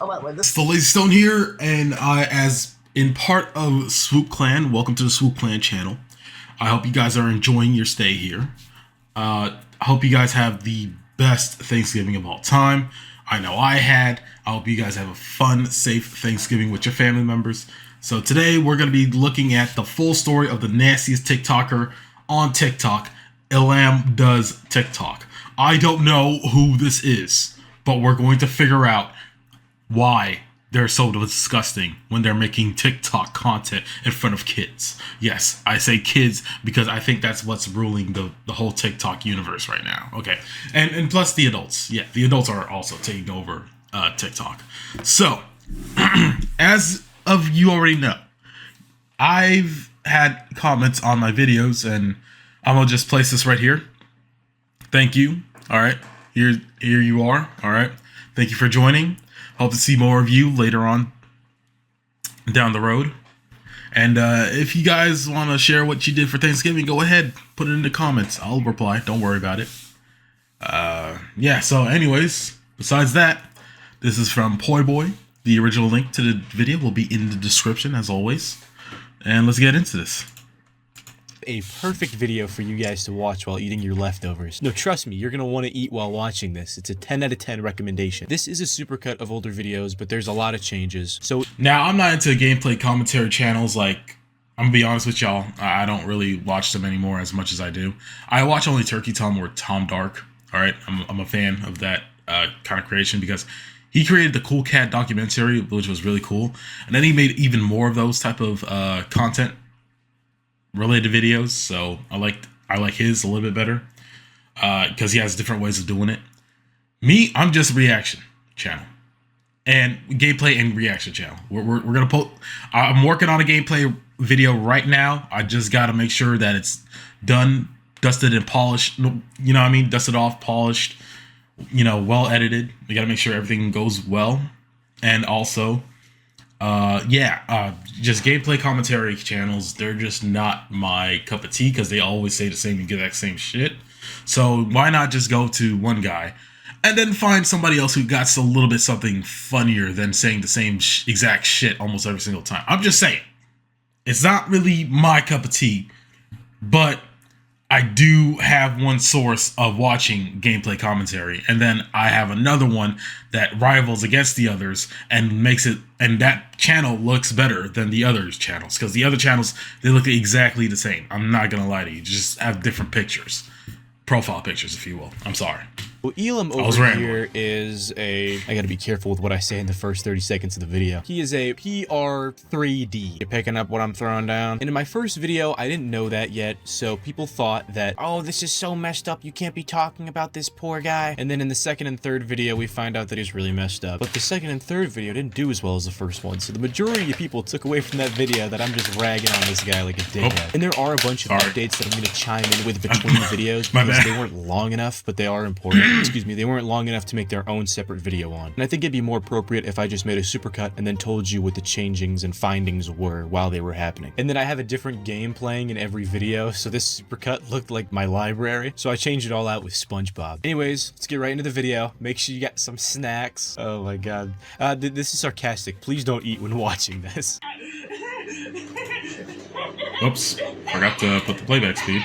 Oh, by the way, this It's the Lazy Stone here, and I, as in part of Swoop Clan, welcome to the Swoop Clan channel. I hope you guys are enjoying your stay here. I hope you guys have the best Thanksgiving of all time. I know I had. I hope you guys have a fun, safe Thanksgiving with your family members. So today we're going to be looking at the full story of the nastiest TikToker on TikTok, Ilam Does TikTok. I don't know who this is, but we're going to figure out why they're so disgusting when they're making TikTok content in front of kids. Yes, I say kids because I think that's what's ruling the whole TikTok universe right now. Okay, and plus the adults. Yeah, the adults are also taking over TikTok. So, as of you already know, I've had comments on my videos, and I'm gonna just place this right here. Thank you. All right, here you are. All right, thank you for joining. Hope to see more of you later on down the road. And if you guys want to share what you did for Thanksgiving, go ahead, put it in the comments. I'll reply. Don't worry about it. Yeah, so anyways, besides that, this is from Poi Boy. The original link to the video will be in the description, as always. And let's get into this. A perfect video for you guys to watch while eating your leftovers. No, trust me, you're gonna want to eat while watching this. It's a 10 out of 10 recommendation. This is a supercut of older videos, but there's a lot of changes. So now, I'm not into gameplay commentary channels. Like, I'm gonna be honest with y'all, I don't really watch them anymore as much as I do. I watch only Turkey Tom or Tom Dark. All right, I'm a fan of that kind of creation because he created the Cool Cat documentary, which was really cool, and then he made even more of those type of content related videos. So I like his a little bit better because he has different ways of doing it. Me, I'm just a reaction channel and gameplay and reaction channel. We're gonna put. I'm working on a gameplay video right now. I just got to make sure that it's done, dusted and polished. You know what I mean? Dusted off, polished. You know, well edited. We got to make sure everything goes well, and also. Just gameplay commentary channels, they're just not my cup of tea because they always say the same exact same shit. So why not just go to one guy and then find somebody else who got a little bit something funnier than saying the same exact shit almost every single time. I'm just saying, it's not really my cup of tea, but I do have one source of watching gameplay commentary, and then I have another one that rivals against the others and makes it, and that channel looks better than the other channels because the other channels, they look exactly the same. I'm not gonna lie to you, just have different pictures, profile pictures, if you will. I'm sorry. well, Elam over here is a... I gotta be careful with what I say in the first 30 seconds of the video. He is a PR3D. You're picking up what I'm throwing down? And in my first video, I didn't know that yet, so people thought that, oh, this is so messed up, you can't be talking about this poor guy. And then in the second and third video, we find out that he's really messed up. But the second and third video didn't do as well as the first one, so the majority of people took away from that video that I'm just ragging on this guy like a dickhead. And there are a bunch of updates that I'm gonna chime in with between videos because they weren't long enough, but they are important. Excuse me, they weren't long enough to make their own separate video on. And I think it'd be more appropriate if I just made a supercut and then told you what the changings and findings were while they were happening. And then I have a different game playing in every video, so this supercut looked like my library, so I changed it all out with SpongeBob. Anyways, let's get right into the video. Make sure you got some snacks. Oh my god. This is sarcastic. Please don't eat when watching this. Oops, forgot to put the playback speed.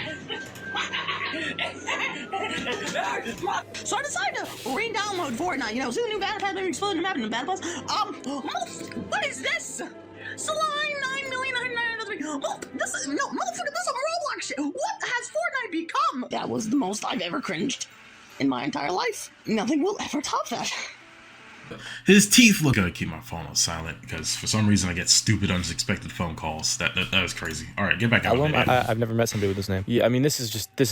So I decided to re-download Fortnite. You know, see the new battle pass maybe exploding the map in the battle pass. What is this? Slime 9,999,000. Oh, this is no motherfucker. This is Roblox shit. What has Fortnite become? That was the most I've ever cringed in my entire life. Nothing will ever top that. His teeth look. Gotta keep my phone on silent because for some reason I get stupid, unexpected phone calls. That is crazy. All right, get back out of there. I've never met somebody with this name. Yeah, I mean, this is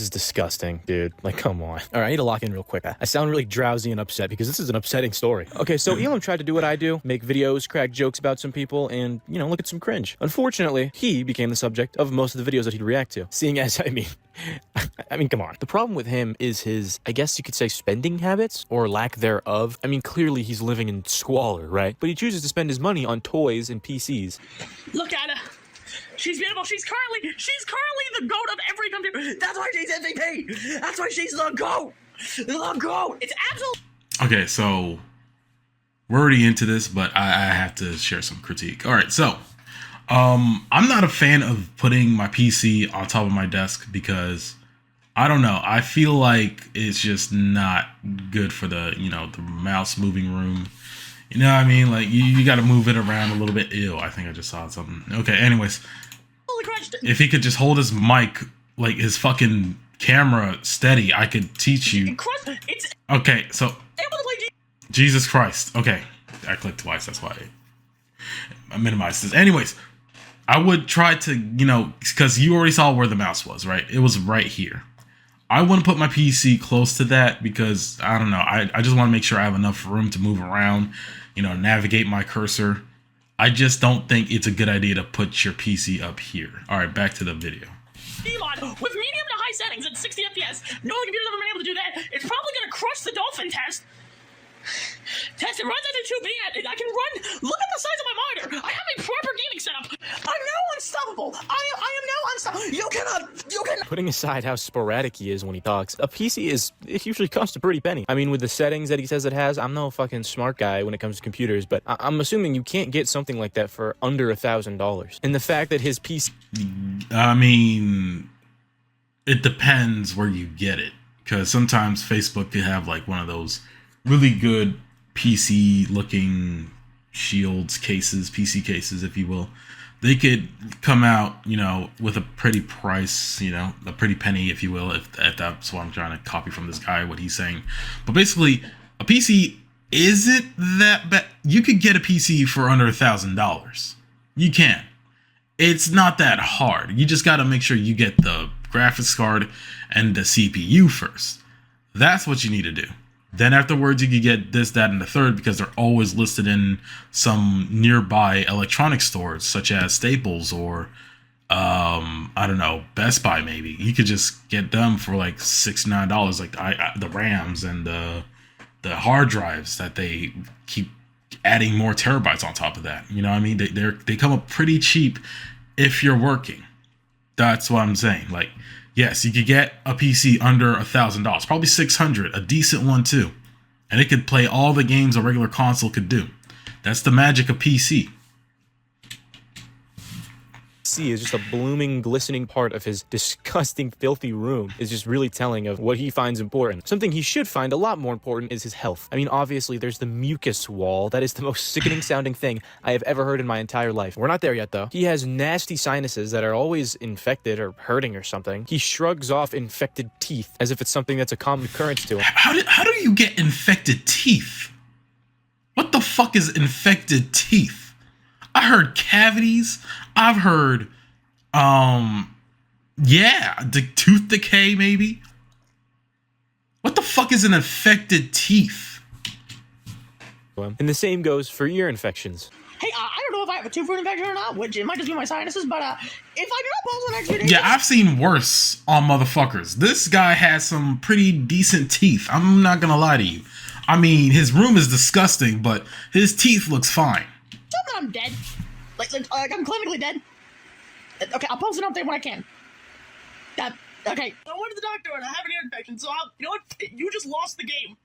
disgusting, dude. Like, come on. All right, I need to lock in real quick. I sound really drowsy and upset because this is an upsetting story. Okay, so Elam tried to do what I do, make videos, crack jokes about some people, and, you know, look at some cringe. Unfortunately, he became the subject of most of the videos that he'd react to. Seeing as, I mean, come on. The problem with him is his, I guess you could say, spending habits or lack thereof. I mean, clearly he's living in squalor, right? But he chooses to spend his money on toys and PCs. Look at her. She's beautiful. She's currently the GOAT of every country. That's why she's MVP. That's why she's the GOAT. The GOAT. It's absolutely. Okay, so we're already into this, but I have to share some critique. All right, so I'm not a fan of putting my PC on top of my desk because I don't know. I feel like it's just not good for the, you know, the mouse moving room. You know what I mean? Like you got to move it around a little bit. Ew, I think I just saw something. Okay, anyways, if he could just hold his mic, like his fucking camera steady, I could teach you. Okay, so Jesus Christ. Okay, I clicked twice. That's why I minimized this. Anyways, I would try to, you know, because you already saw where the mouse was, right? It was right here. I wouldn't put my PC close to that because, I don't know, I just want to make sure I have enough room to move around, you know, navigate my cursor. I just don't think it's a good idea to put your PC up here. All right, back to the video. Elon, with medium to high settings at 60 FPS, no computer's ever been able to do that. It's probably going to crush the Dolphin test. Test it runs into 2B. I can run. Look at the size of my monitor. I have a proper gaming setup. I'm now unstoppable. I am now unstoppable. You cannot. Putting aside how sporadic he is when he talks, a PC it usually costs a pretty penny. I mean, with the settings that he says it has, I'm no fucking smart guy when it comes to computers, but I'm assuming you can't get something like that for under $1,000. And the fact that his PC... I mean, it depends where you get it, because sometimes Facebook could have like one of those really good PC looking PC cases, if you will. They could come out, you know, with a pretty price, you know, a pretty penny, if you will, if that's what I'm trying to copy from this guy, what he's saying. But basically, a PC isn't that bad. You could get a PC for under $1,000. You can. It's not that hard. You just got to make sure you get the graphics card and the CPU first. That's what you need to do. Then afterwards, you could get this, that, and the third, because they're always listed in some nearby electronic stores, such as Staples or, I don't know, Best Buy maybe. You could just get them for like $69, like the RAMs and the hard drives that they keep adding more terabytes on top of that. You know what I mean? They come up pretty cheap if you're working. That's what I'm saying. Like, yes, you could get a PC under $1,000, probably $600, a decent one too, and it could play all the games a regular console could do. That's the magic of PC. Is just a blooming, glistening part of his disgusting, filthy room is just really telling of what he finds important. Something he should find a lot more important is his health. I mean, obviously, there's the mucus wall. That is the most sickening sounding thing I have ever heard in my entire life. We're not there yet, though. He has nasty sinuses that are always infected or hurting or something. He shrugs off infected teeth as if it's something that's a common occurrence to him. How do you get infected teeth? What the fuck is infected teeth? I heard cavities. I've heard, the tooth decay maybe. What the fuck is an infected teeth? And the same goes for ear infections. Hey, I don't know if I have a tooth infection or not, which it might just be my sinuses, but if I do not post the next video... Yeah, I've seen worse on motherfuckers. This guy has some pretty decent teeth. I'm not gonna lie to you. I mean, his room is disgusting, but his teeth looks fine. I'm dead. Like I'm clinically dead. Okay, I'll post it up there when I can. Okay. I went to the doctor and I have an ear infection, so you know what? You just lost the game.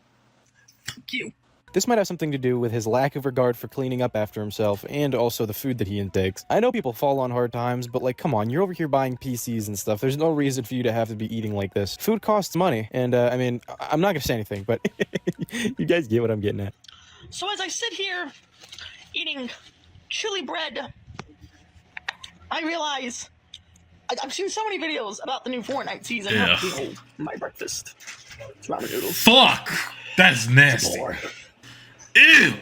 Fuck you. This might have something to do with his lack of regard for cleaning up after himself and also the food that he intakes. I know people fall on hard times, but like, come on, you're over here buying PCs and stuff. There's no reason for you to have to be eating like this. Food costs money, and I mean, I'm not gonna say anything, but you guys get what I'm getting at. So as I sit here eating chili bread, I realize I've seen so many videos about the new Fortnite season. Yeah. Behold, my breakfast. It's ramen noodles. Fuck! That's nasty. Ew!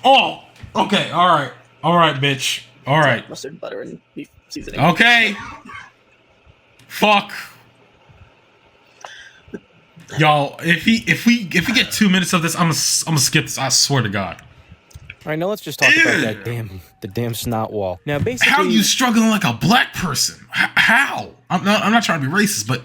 Oh! Okay, alright. Alright, bitch. Alright. Mustard, butter, and beef seasoning. Okay! Fuck! Y'all, if we get 2 minutes of this, I'm gonna skip this, I swear to God. All right, now let's just talk about the damn snot wall. Now, basically, how are you struggling like a black person? How? I'm not trying to be racist, but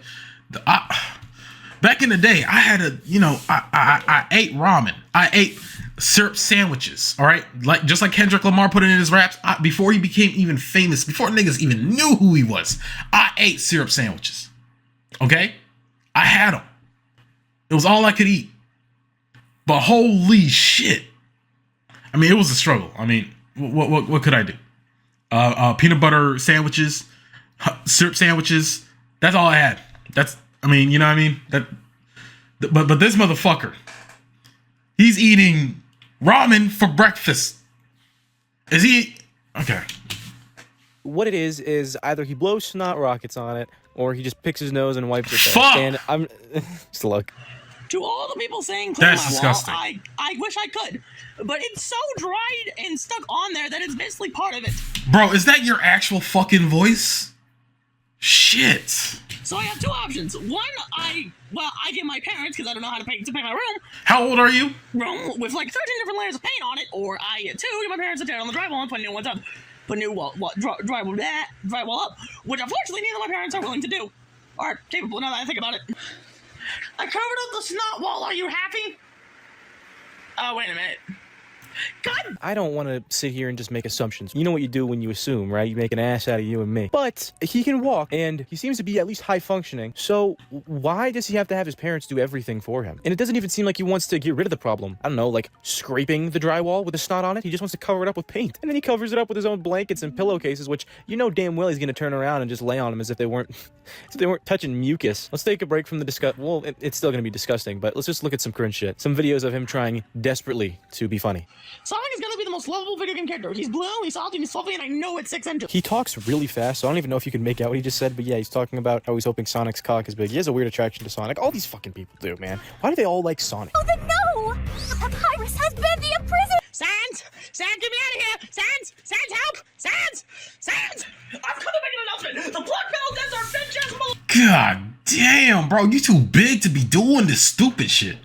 back in the day, I had I ate ramen. I ate syrup sandwiches. All right, just like Kendrick Lamar put it in his raps. Before he became even famous, before niggas even knew who he was, I ate syrup sandwiches. Okay, I had them. It was all I could eat. But holy shit. I mean, it was a struggle. I mean, what could I do? Peanut butter sandwiches, syrup sandwiches. That's all I had. I mean, you know what I mean? But this motherfucker, he's eating ramen for breakfast. Is he? Okay. What it is either he blows snot rockets on it, or he just picks his nose and wipes it. Fuck! And I'm just look. To all the people saying clean That's my disgusting. wall, I wish I could, but it's so dried and stuck on there that it's basically part of it. Bro, is that your actual fucking voice? Shit. So I have two options. One, I give my parents because I don't know how to pay my room. How old are you? Room with like 13 different layers of paint on it, or I get two, give my parents a tear on the drywall and put new ones up. Put new drywall up, which unfortunately neither of my parents are willing to do, or capable now that I think about it. I covered up the snot wall. Are you happy? Oh, wait a minute. God. I don't want to sit here and just make assumptions. You know what you do when you assume, right? You make an ass out of you and me. But he can walk, and he seems to be at least high functioning. So why does he have to have his parents do everything for him? And it doesn't even seem like he wants to get rid of the problem. I don't know, like scraping the drywall with the snot on it. He just wants to cover it up with paint. And then he covers it up with his own blankets and pillowcases, which you know damn well he's going to turn around and just lay on them as if they weren't touching mucus. Let's take a break from the disgust. Well, it's still going to be disgusting, but let's just look at some cringe shit. Some videos of him trying desperately to be funny. Sonic is gonna be the most lovable video game character. He's blue, he's salty, he's fluffy, and I know it's 6 inches. He talks really fast, so I don't even know if you can make out what he just said, but yeah, he's talking about how he's hoping Sonic's cock is big. He has a weird attraction to Sonic. All these fucking people do, man. Why do they all like Sonic? Oh, then no! Papyrus has been the imprisoned! Sans, get me out of here! Sans, help! Sans! I've come to make an announcement! The Black Metal Deaths are bitch ass mother- God damn, bro. You too big to be doing this stupid shit.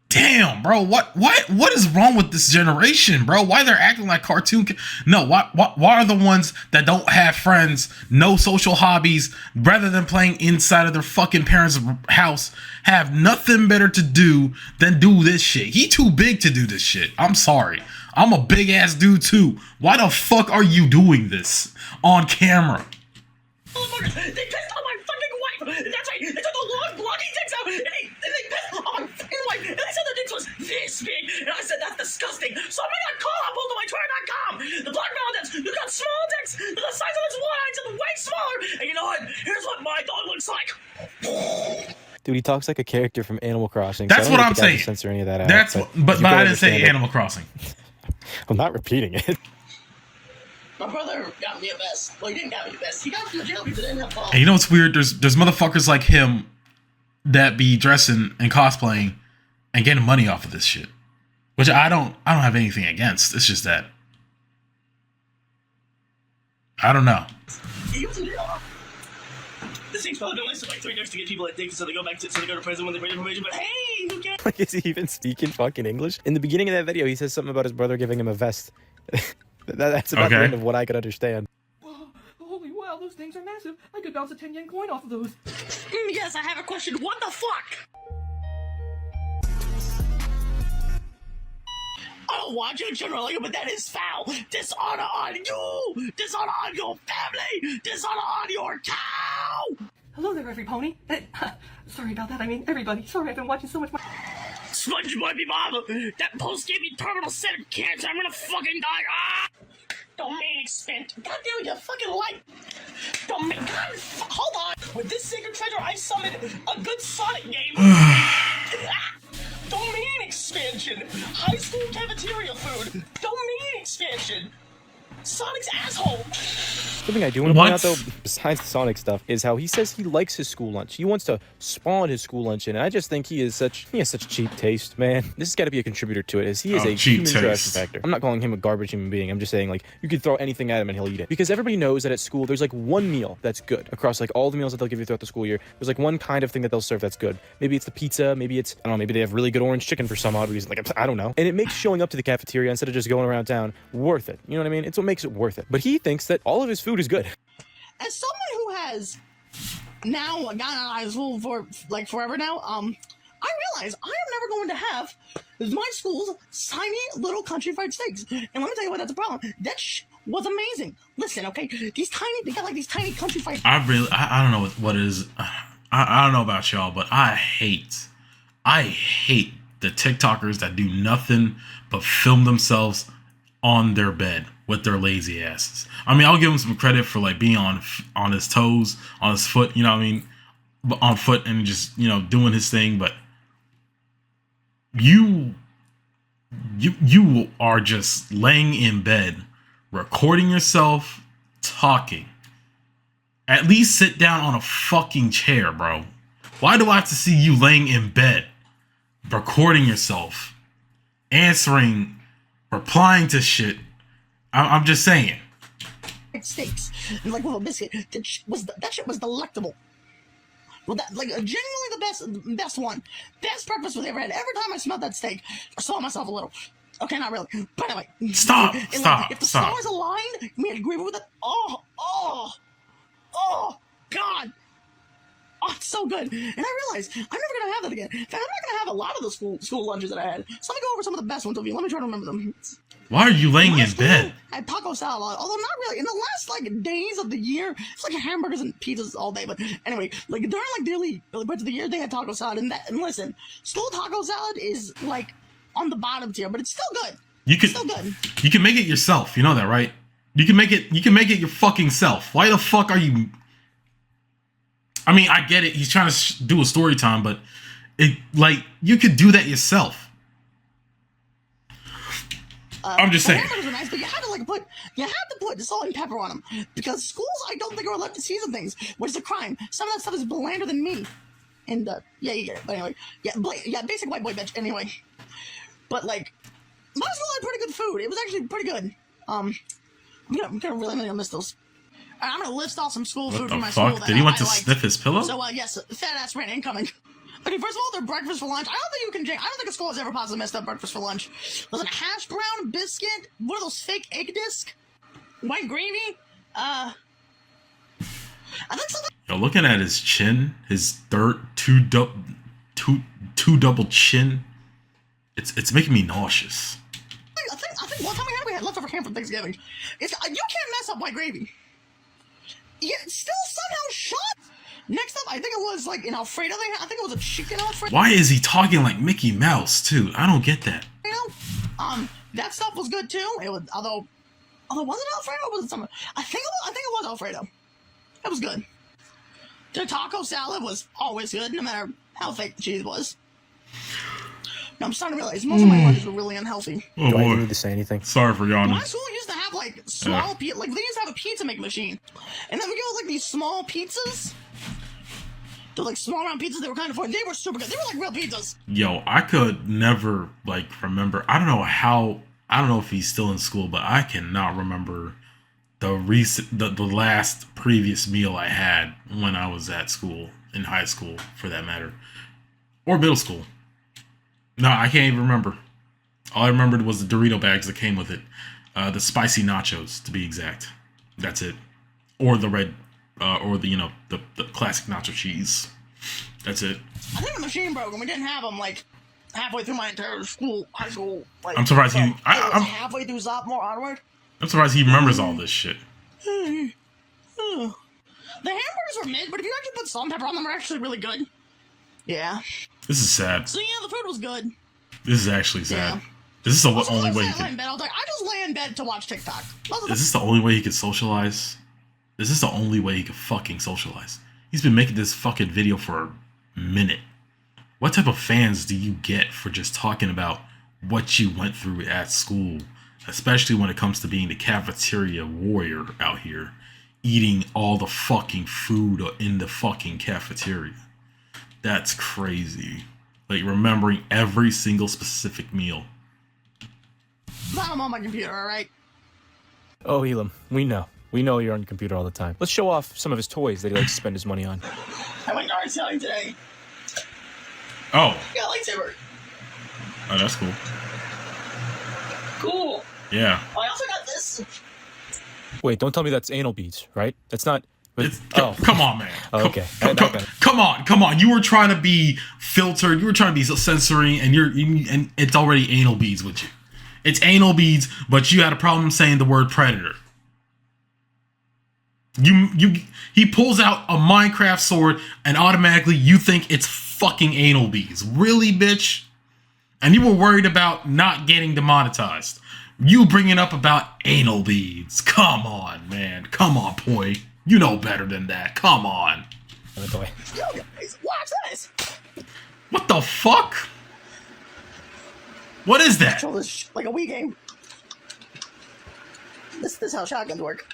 Damn, bro. What is wrong with this generation, bro? Why they're acting like cartoon? No, why are the ones that don't have friends, no social hobbies, rather than playing inside of their fucking parents' house, have nothing better to do than do this shit? He too big to do this shit. I'm sorry. I'm a big ass dude too. Why the fuck are you doing this on camera? Motherfuckers, they pissed on my fucking wife! That's right, they took the long bloody dicks out, and they pissed on my fucking wife, and they said their dicks was this big, and I said that's disgusting, so I made a call up to my Twitter.com. The Black Metal Deaths, you got small dicks, they're the size of this one, and way smaller, and you know what? Here's what my dog looks like. Dude, he talks like a character from Animal Crossing. That's so what I'm saying. Censor any of that out, That's but you I can didn't say understand it. Animal Crossing. I'm not repeating it. My brother got me a vest. Well, he didn't get me a vest. He got from the jail because I didn't have balls. And you know what's weird? There's motherfuckers like him that be dressing and cosplaying and getting money off of this shit, which I don't have anything against. It's just that I don't know. He was in jail. This thing's probably been listed like 3 years to get people addicted so they go to prison when they break information, but hey, who cares? Like, is he even speaking fucking English? In the beginning of that video, he says something about his brother giving him a vest. That's about the Okay. end of what I could understand. Holy wow, those things are massive. I could bounce a 10-yen coin off of those. Yes, I have a question. What the fuck? I don't want you to generally, but that is foul. Dishonor on you! Dishonor on your family! Dishonor on your cow! Hello there, every pony. Sorry about that. I mean, everybody. Sorry, I've been watching so much more. SpongeBob, Bob! That post gave me terminal set of cancer. I'm gonna fucking die. Ah! Domain expand. God damn it, you fucking light. Domain. God, hold on. With this sacred treasure, I summoned a good Sonic game. Ah! Domain expansion. High school cafeteria food. Domain expansion. Sonic's asshole. Something I do want to point out, What? though, besides the Sonic stuff, is how he says he likes his school lunch. He wants to spawn his school lunch in, and I just think he has such cheap taste, man. This has got to be a contributor to it, as he is a cheap human trash taste. factor. I'm not calling him a garbage human being. I'm just saying, like, you could throw anything at him and he'll eat it. Because everybody knows that at school, there's like one meal that's good across like all the meals that they'll give you throughout the school year. There's like one kind of thing that they'll serve that's good. Maybe it's the pizza. Maybe it's, I don't know, maybe they have really good orange chicken for some odd reason. Like, I don't know. And it makes showing up to the cafeteria instead of just going around town worth it. You know what I mean? It's what makes it worth it. But he thinks that all of his food is good. As someone who has now gone out of high school for like forever now, I realize I am never going to have my school's tiny little country fried steaks. And let me tell you why that's a problem. That was amazing. Listen, okay, they got like these tiny country fried. I don't know what it is. I don't know about y'all, but I hate the TikTokers that do nothing but film themselves on their bed with their lazy asses. I mean, I'll give him some credit for like being on his toes, on his foot, you know what I mean? On foot and just, you know, doing his thing, but you are just laying in bed, recording yourself, talking. At least sit down on a fucking chair, bro. Why do I have to see you laying in bed, recording yourself, answering, replying to shit? I'm just saying. Steaks, and like with a biscuit. That shit was delectable. Well, that like genuinely the best one, best breakfast we've ever had. Every time I smelled that steak, I saw myself a little. Okay, not really, but anyway. Stop! Like, if the Stop! stars aligned, we had agreed with it. Oh, God. Oh, it's so good. And I realized I'm never gonna have that again. In fact, I'm not gonna have a lot of the school lunches that I had. So let me go over some of the best ones with you. Let me try to remember them. Why are you laying in bed? I had taco salad, although not really. In the last like days of the year, it's like hamburgers and pizzas all day. But anyway, like during like the early parts of the year, they had taco salad. And listen, school taco salad is like on the bottom tier, but it's still good. Still good. You can make it yourself. You know that, right? You can make it your fucking self. Why the fuck are you? I mean, I get it. He's trying to do a story time, but you could do that yourself. I'm just saying. Hamburgers were nice, but you had to put salt and pepper on them because schools, I don't think, are allowed to season things, which is a crime. Some of that stuff is blander than me. And yeah, you get it. But anyway, basic white boy bitch. Anyway, but like, my school had pretty good food. It was actually pretty good. I'm gonna really miss those. I'm gonna list off some school food from my school. Did he want to sniff his pillow? So yes, fat ass rant incoming. Okay, first of all, their breakfast for lunch. I don't think a school has ever possibly messed up breakfast for lunch. Was it a hash brown, biscuit? What are those fake egg disc? White gravy? I think something. Yo, looking at his chin, his two double chin, it's making me nauseous. I think one time we had leftover ham from Thanksgiving. You can't mess up white gravy. Yeah, it's still somehow shot. Next up, I think it was like an Alfredo thing. I think it was a chicken Alfredo. Why is he talking like Mickey Mouse too? I don't get that. You know, that stuff was good too. It was although was it Alfredo or was it something? I think it was Alfredo. It was good. The taco salad was always good, no matter how fake the cheese was. No, I'm starting to realize most of my lunches were really unhealthy. Oh, Do I even need to say anything? Sorry for yawning. My school used to have like small they used to have a pizza making machine, and then we go with like these small pizzas. They're like small round pizzas. They were kind of fun. They were super good. They were like real pizzas. Yo, I could never like remember. I don't know if he's still in school, but I cannot remember the last previous meal I had when I was at school, in high school for that matter, or middle school. No, I can't even remember. All I remembered was the Dorito bags that came with it, the spicy nachos to be exact. That's it, or the red. Or the the classic nacho cheese. That's it. I think the machine broke and we didn't have them like halfway through my entire high school. Like, I'm surprised I'm halfway through sophomore onward. I'm surprised he remembers all this shit. The hamburgers were mid, but if you actually put salt and pepper on them, they're actually really good. Yeah. This is sad. So yeah, the food was good. This is actually sad. Yeah. Is this the Also, only way I was like, I just lay in bed to watch TikTok. Is this the only way he could socialize? Is this the only way he could fucking socialize? He's been making this fucking video for a minute. What type of fans do you get for just talking about what you went through at school? Especially when it comes to being the cafeteria warrior out here. Eating all the fucking food in the fucking cafeteria. That's crazy. Like remembering every single specific meal. I'm on my computer, alright? Oh, Elam, we know. We know you're on your computer all the time. Let's show off some of his toys that he likes to spend his money on. I went yard selling today. Oh. Got a lightsaber. Oh, that's cool. Cool. Yeah. I also got this. Wait, don't tell me that's anal beads, right? That's not... Come on, man. Oh, okay. Come on. You were trying to be filtered. You were trying to be censoring, and it's already anal beads with you. It's anal beads, but you had a problem saying the word predator. He pulls out a Minecraft sword, and automatically you think it's fucking anal beads. Really, bitch? and you were worried about not getting demonetized. You bringing up about anal beads. Come on, man. Come on, boy. You know better than that. Come on. Yo, guys, watch this. What the fuck? What is that? Control this like a Wii game. This is how shotguns work.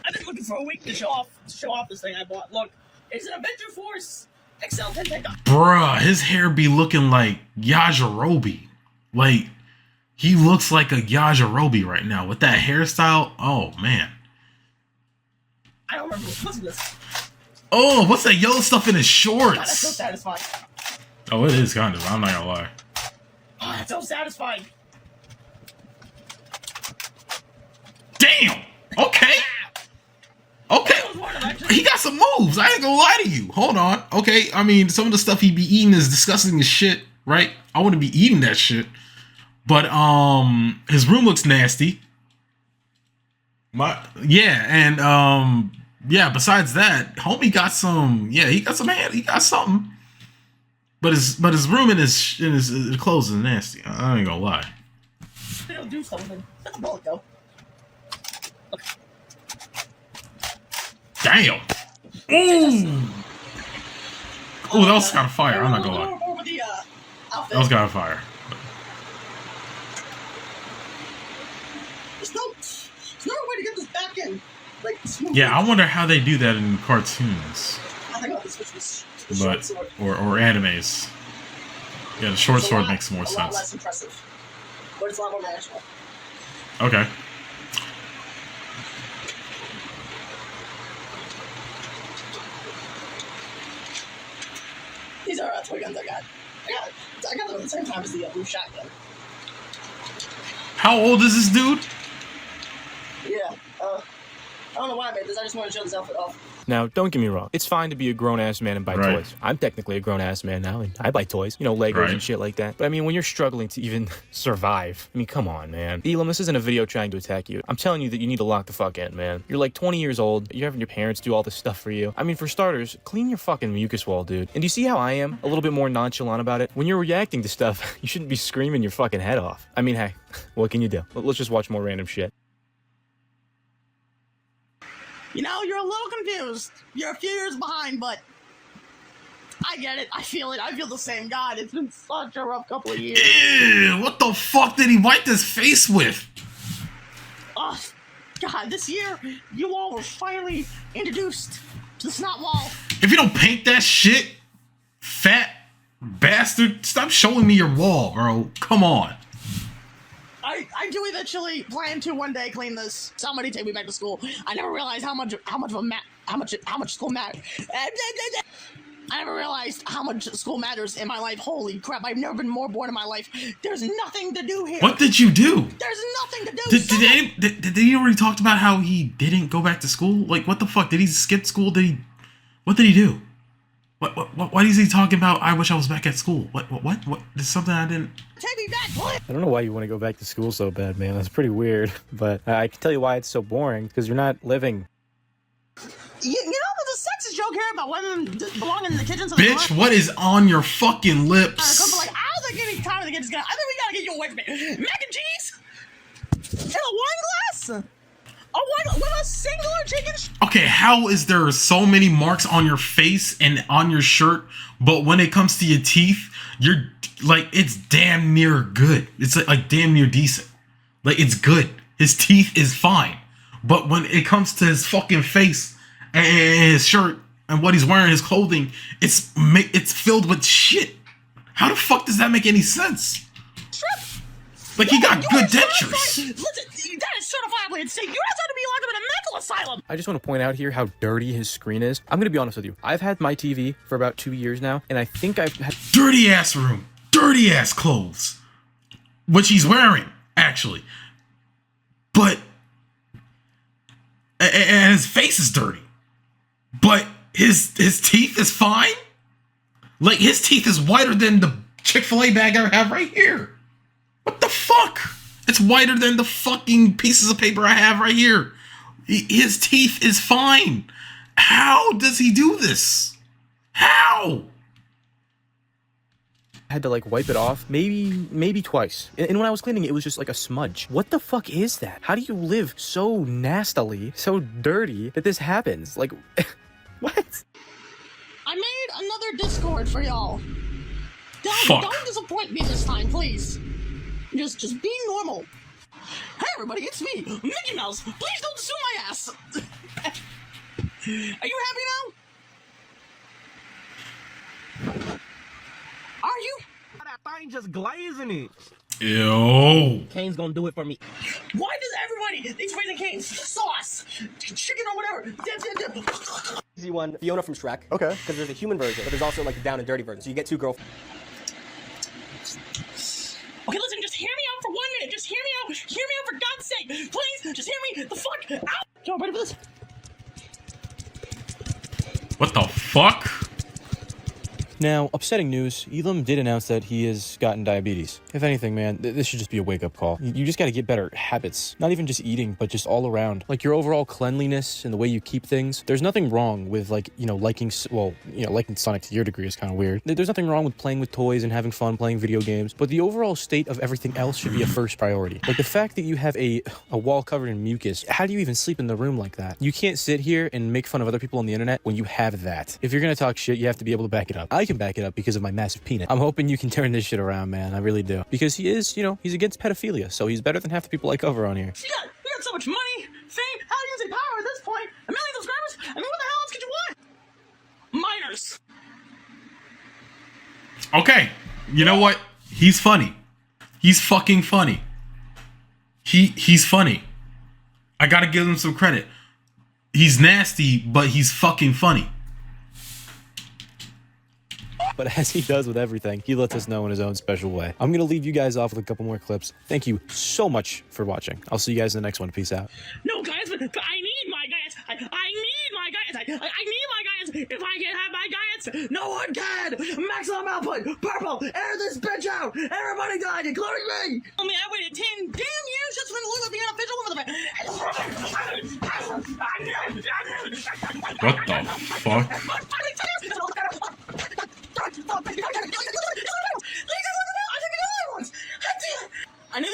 I've been looking for a week to show off this thing I bought. Look, it's an Adventure Force XL 10 pickup. Bruh, his hair be looking like Yajirobe. Like, he looks like a Yajirobe right now with that hairstyle. Oh, man. I don't remember what's this. Oh, what's that yellow stuff in his shorts? God, that's so satisfying. Oh, it is kind of. I'm not gonna lie. Oh, that's so satisfying. Damn. Okay. Okay. He got some moves. I ain't gonna lie to you. Hold on. Okay. I mean, some of the stuff he be eating is disgusting as shit, right? I wouldn't be eating that shit. But his room looks nasty. Yeah, besides that, homie got some. Yeah, he got some hand. He got something. But his room and his clothes is nasty. I ain't gonna lie. They don't do something. Let the bullet go. Damn. Ooh. Ooh, that was kind of fire. I'm not gonna lie. That was kind of fire. There's no way to get this back in. Like, smooth. Yeah, I wonder how they do that in cartoons. I think I'll have to switch this to the But short sword. or animes. Yeah, the short It's sword makes more a lot sense. less impressive, but it's a lot more manageable. Okay. These are toy guns I got them at the same time as the blue shotgun. How old is this dude? Yeah. I don't know why I made this. I just wanted to show this outfit off. Now, don't get me wrong. It's fine to be a grown-ass man and buy Right. toys. I'm technically a grown-ass man now, and I buy toys. You know, Legos Right. and shit like that. But I mean, when you're struggling to even survive, I mean, come on, man. Elam, this isn't a video trying to attack you. I'm telling you that you need to lock the fuck in, man. You're like 20 years old. You're having your parents do all this stuff for you. I mean, for starters, clean your fucking mucus wall, dude. And do you see how I am? A little bit more nonchalant about it? When you're reacting to stuff, you shouldn't be screaming your fucking head off. I mean, hey, what can you do? Let's just watch more random shit. You know, you're a little confused. You're a few years behind, but I get it. I feel it. I feel the same. God, it's been such a rough couple of years. Ew, what the fuck did he wipe his face with? Oh, God, this year, you all were finally introduced to the snot wall. If you don't paint that shit, fat bastard, stop showing me your wall, bro. Come on. I do eventually plan to one day clean this. Somebody take me back to school. I never realized how much school matters. I never realized how much school matters in my life. Holy crap! I've never been more bored in my life. There's nothing to do here. What did you do? There's nothing to do. Did they already talked about how he didn't go back to school? Like, what the fuck? Did he skip school? What did he do? Why is he talking about, I wish I was back at school? What? There's something I didn't... Take me back, please. I don't know why you want to go back to school so bad, man. That's pretty weird. But I can tell you why it's so boring. Because you're not living. You know, there's a sexist joke here about women belonging in the kitchen. So Bitch, what is on your fucking lips? Like, I was getting tired of the kitchen. I think we gotta get you away from me. Mac and cheese in a wine glass. With a singular chicken. Okay, how is there so many marks on your face and on your shirt, but when it comes to your teeth, you're like, it's damn near good. It's like damn near decent. Like, it's good. His teeth is fine. But when it comes to his fucking face and his shirt and what he's wearing, his clothing, it's filled with shit. How the fuck does that make any sense? Like, he got good dentures. Listen, that is certifiably insane. You guys ought to be locked up in a mental asylum. I just want to point out here how dirty his screen is. I'm going to be honest with you. I've had my TV for about 2 years now, and I think I've had... Dirty ass room. Dirty ass clothes. Which he's wearing, actually. But... And his face is dirty. But his teeth is fine? Like, his teeth is whiter than the Chick-fil-A bag I have right here. What the fuck? It's whiter than the fucking pieces of paper I have right here. His teeth is fine. How does he do this? How? I had to like wipe it off maybe twice. And when I was cleaning it was just like a smudge. What the fuck is that? How do you live so nastily, so dirty that this happens? Like, what? I made another Discord for y'all. Don't disappoint me this time, please. Just be normal. Hey everybody, it's me, Mickey Mouse. Please don't sue my ass. Are you happy now? Are you? That thing just glazing it. Yo. Kane's gonna do it for me. Why does everybody these Raising Cane's sauce, chicken or whatever? Dip. Easy one, Fiona from Shrek. Okay. Because there's a human version, but there's also like the down and dirty version. So you get two girls. Okay, listen, just hear me out for 1 minute. Just hear me out. Hear me out for God's sake. Please, just hear me the fuck out. Y'all ready for this? What the fuck? Now, upsetting news, Elam did announce that he has gotten diabetes. If anything, man, this should just be a wake-up call. You just gotta get better habits. Not even just eating, but just all around. Like, your overall cleanliness and the way you keep things. There's nothing wrong with, like, liking Sonic to your degree is kind of weird. There's nothing wrong with playing with toys and having fun playing video games, but the overall state of everything else should be a first priority. Like, the fact that you have a wall covered in mucus, how do you even sleep in the room like that? You can't sit here and make fun of other people on the internet when you have that. If you're gonna talk shit, you have to be able to back it up. I can back it up because of my massive penis. I'm hoping you can turn this shit around, man. I really do. Because he is, he's against pedophilia, so he's better than half the people I cover on here. We got so much money, fame, how do you say power at this point? 1 million subscribers? I mean, what the hell else could you want? Minors. Okay. You know what? He's funny. He's fucking funny. He's funny. I gotta give him some credit. He's nasty, but he's fucking funny. But as he does with everything, he lets us know in his own special way. I'm going to leave you guys off with a couple more clips. Thank you so much for watching. I'll see you guys in the next one. Peace out. No, guys, but I need my guys. I need my guys. I need my guys. If I can't have my guys, no one can. Maximum output. Purple. Air this bitch out. Everybody died, including me. I mean, I waited 10 damn years just for him to look like the unofficial one of the What the fuck? I know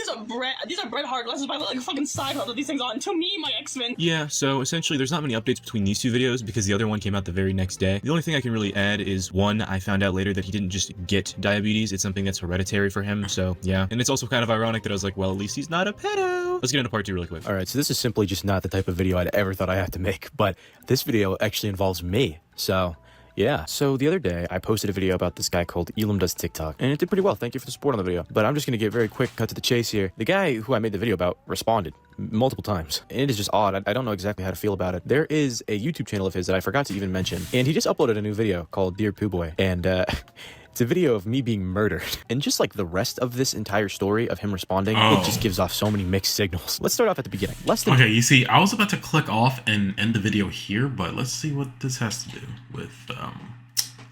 these are Bret Hart glasses, but I look like a fucking side hub that these things on. To me, my X-Men. Yeah, so essentially there's not many updates between these two videos because the other one came out the very next day. The only thing I can really add is, one, I found out later that he didn't just get diabetes, it's something that's hereditary for him, so yeah. And it's also kind of ironic that I was like, well, at least he's not a pedo. Let's get into part 2 really quick. All right, so this is simply just not the type of video I'd ever thought I had to make, but this video actually involves me, so... yeah, so the other day, I posted a video about this guy called Elam Does TikTok, and it did pretty well. Thank you for the support on the video. But I'm just going to get very quick, cut to the chase here. The guy who I made the video about responded multiple times, and it is just odd. I don't know exactly how to feel about it. There is a YouTube channel of his that I forgot to even mention, and he just uploaded a new video called Dear Pooh Boy, and it's a video of me being murdered. And just like the rest of this entire story of him responding, it just gives off so many mixed signals. Let's start off at the beginning. Okay, you see, I was about to click off and end the video here, but let's see what this has to do with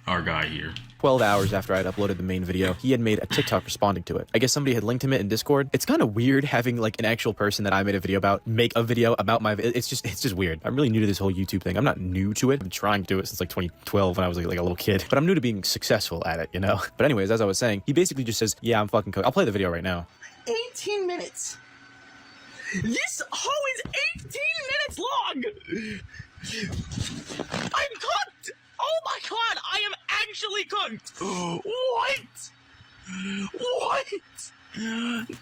our guy here. 12 hours after I'd uploaded the main video, he had made a TikTok responding to it. I guess somebody had linked him it in Discord. It's kind of weird having like an actual person that I made a video about make a video about my it's just weird. I'm really new to this whole YouTube thing. I'm not new to it. I've been trying to do it since like 2012 when I was like a little kid, but I'm new to being successful at it, But anyways, as I was saying, he basically just says, yeah, I'm fucking cooked. I'll play the video right now. 18 minutes. This hoe is 18 minutes long. I'm cooked. Oh my god, I am actually cooked! What?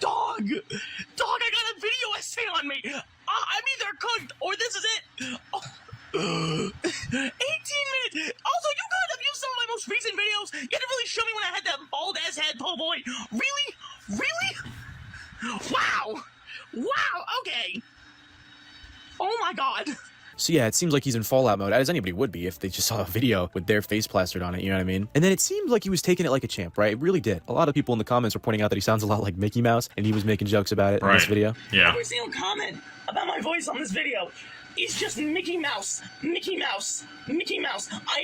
Dog, I got a video essay on me! I'm either cooked or this is it! 18 minutes! Also, you gotta have used some of my most recent videos! You didn't really show me when I had that bald-ass head, po' boy! Really? Wow! Okay! Oh my god! So yeah, it seems like he's in Fallout mode, as anybody would be if they just saw a video with their face plastered on it, you know what I mean? And then it seemed like he was taking it like a champ, right? It really did. A lot of people in the comments were pointing out that he sounds a lot like Mickey Mouse, and he was making jokes about it in this video. Yeah. Every single comment about my voice on this video is just Mickey Mouse. I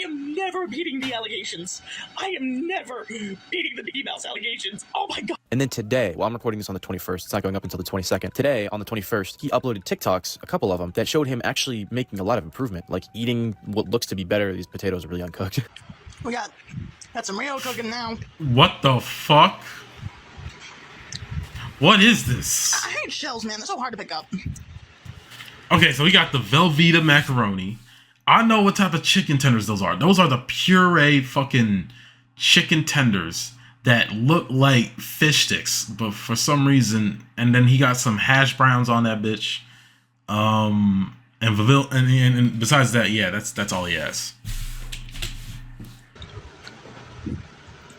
am never beating the allegations. I am never beating the Mickey Mouse allegations. Oh my god. And then today, well, I'm recording this on the 21st. It's not going up until the 22nd. Today, on the 21st, he uploaded TikToks, a couple of them, that showed him actually making a lot of improvement, like eating what looks to be better. These potatoes are really uncooked. We got some Rio cooking now. What the fuck? What is this? I hate shells, man. They're so hard to pick up. Okay, so we got the Velveeta macaroni. I know what type of chicken tenders those are. Those are the puree fucking chicken tenders that look like fish sticks, but for some reason, and then he got some hash browns on that bitch. And besides that, yeah, that's all he has.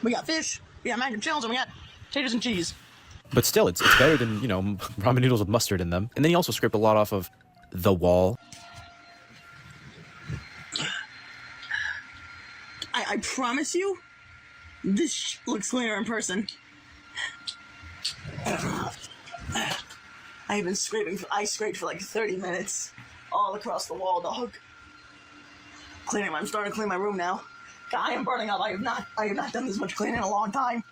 We got fish, we got mac and shells, and we got potatoes and cheese. But still, it's better than, you know, ramen noodles with mustard in them. And then he also scraped a lot off of the wall. I promise you, this looks cleaner in person. I've been scraping. I scraped for like 30 minutes, all across the wall, dog. I'm starting to clean my room now. God, I am burning up. I have not done this much cleaning in a long time.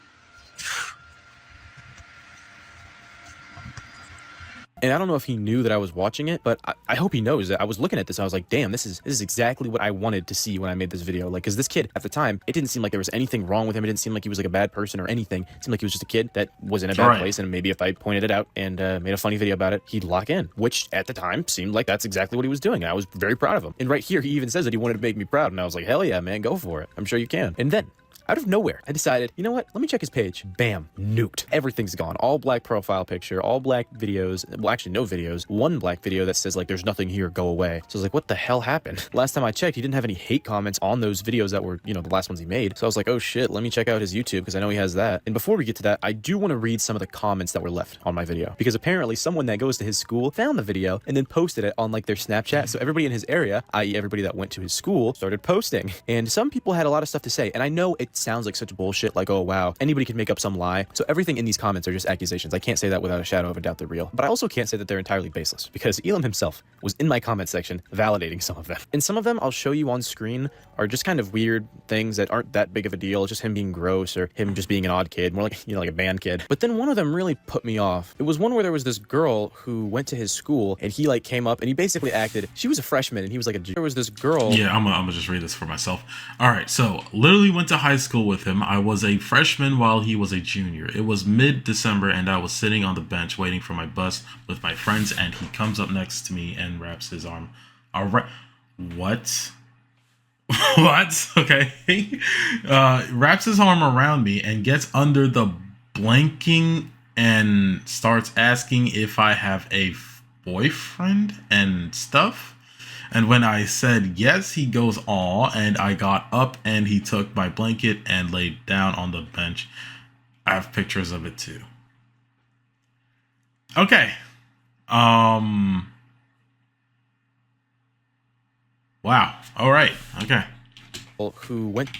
And I don't know if he knew that I was watching it, but I hope he knows that I was looking at this. I was like, damn, this is exactly what I wanted to see when I made this video. Like, because this kid at the time, it didn't seem like there was anything wrong with him. It didn't seem like he was like a bad person or anything. It seemed like he was just a kid that was in a bad place. And maybe if I pointed it out and made a funny video about it, he'd lock in, which at the time seemed like that's exactly what he was doing. And I was very proud of him. And right here, he even says that he wanted to make me proud. And I was like, hell yeah, man, go for it. I'm sure you can. And then, out of nowhere, I decided, you know what? Let me check his page. Bam. Nuked. Everything's gone. All black profile picture, all black videos. Well, actually, no videos. One black video that says, like, there's nothing here, go away. So I was like, what the hell happened? Last time I checked, he didn't have any hate comments on those videos that were, you know, the last ones he made. So I was like, oh shit, let me check out his YouTube because I know he has that. And before we get to that, I do want to read some of the comments that were left on my video because apparently someone that goes to his school found the video and then posted it on, like, their Snapchat. So everybody in his area, i.e. everybody that went to his school, started posting. And some people had a lot of stuff to say. And I know it sounds like such bullshit. Like, oh wow, anybody can make up some lie. So everything in these comments are just accusations. I can't say that without a shadow of a doubt they're real. But I also can't say that they're entirely baseless because Elam himself was in my comment section validating some of them. And some of them I'll show you on screen are just kind of weird things that aren't that big of a deal. It's just him being gross or him just being an odd kid, more like, you know, like a band kid. But then one of them really put me off. It was one where there was this girl who went to his school and he like came up and he basically acted, she was a freshman and he was like there was this girl. Yeah, I'm gonna just read this for myself. All right, so literally went to high school with him. I was a freshman while he was a junior. It was mid-December and I was sitting on the bench waiting for my bus with my friends and he comes up next to me and wraps his arm around. What? What? Okay. Wraps his arm around me and gets under the blanking and starts asking if I have a boyfriend and stuff. And when I said yes, he goes, aw, and I got up and he took my blanket and laid down on the bench. I have pictures of it too. Okay. Wow. All right. Okay. Who went...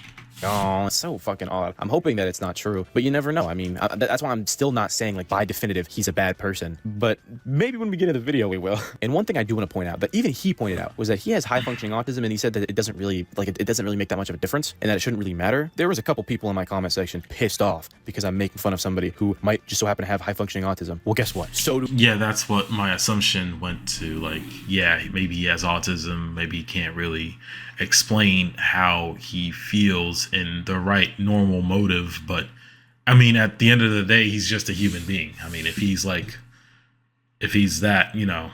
Oh, it's so fucking odd. I'm hoping that it's not true, but you never know. I mean, that's why I'm still not saying, like, by definitive, he's a bad person. But maybe when we get into the video, we will. And one thing I do want to point out, that even he pointed out, was that he has high-functioning autism, and he said that it doesn't really, like, it doesn't really make that much of a difference, and that it shouldn't really matter. There was a couple people in my comment section pissed off because I'm making fun of somebody who might just so happen to have high-functioning autism. Well, guess what? So do... Yeah, that's what my assumption went to. Like, yeah, maybe he has autism. Maybe he can't really explain how he feels in the right normal motive, but I mean at the end of the day he's just a human being. I mean if he's that, you know,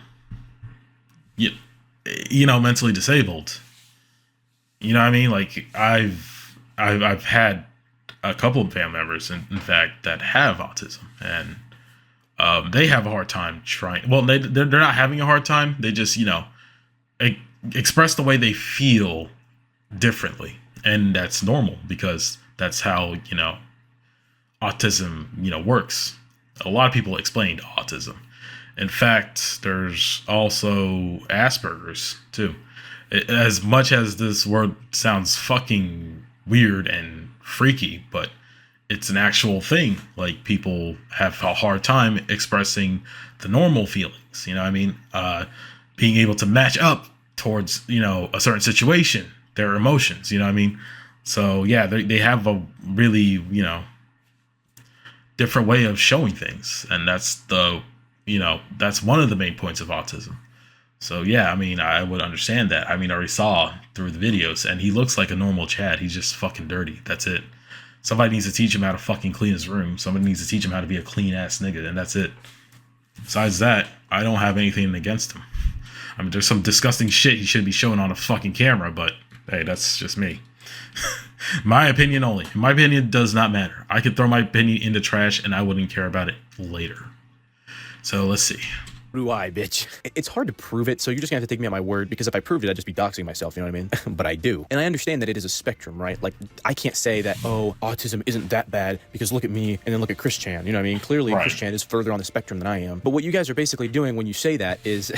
mentally disabled, you know what I mean? Like I've had a couple of family members in fact that have autism and they have a hard time trying, well they're not having a hard time, they just, you know, express the way they feel differently, and that's normal because that's how, you know, autism, you know, works. A lot of people explain autism. In fact, there's also Asperger's too. As much as this word sounds fucking weird and freaky, but it's an actual thing. Like people have a hard time expressing the normal feelings, you know what I mean? Being able to match up towards, you know, a certain situation, their emotions, you know what I mean? So yeah, they have a really, you know, different way of showing things, and that's the, you know, that's one of the main points of autism. So yeah, I mean, I would understand that. I mean, I already saw through the videos, and he looks like a normal Chad. He's just fucking dirty. That's it. Somebody needs to teach him how to fucking clean his room. Somebody needs to teach him how to be a clean ass nigga, and that's it. Besides that, I don't have anything against him. I mean, there's some disgusting shit he should be showing on a fucking camera, but hey, that's just me. My opinion only. My opinion does not matter. I could throw my opinion in the trash and I wouldn't care about it later. So let's see. Do I, bitch? It's hard to prove it, so you're just gonna have to take me at my word, because if I proved it, I'd just be doxing myself, you know what I mean? But I do. And I understand that it is a spectrum, right? Like, I can't say that, oh, autism isn't that bad, because look at me, and then look at Chris Chan, you know what I mean? Clearly, right. Chris Chan is further on the spectrum than I am. But what you guys are basically doing when you say that is,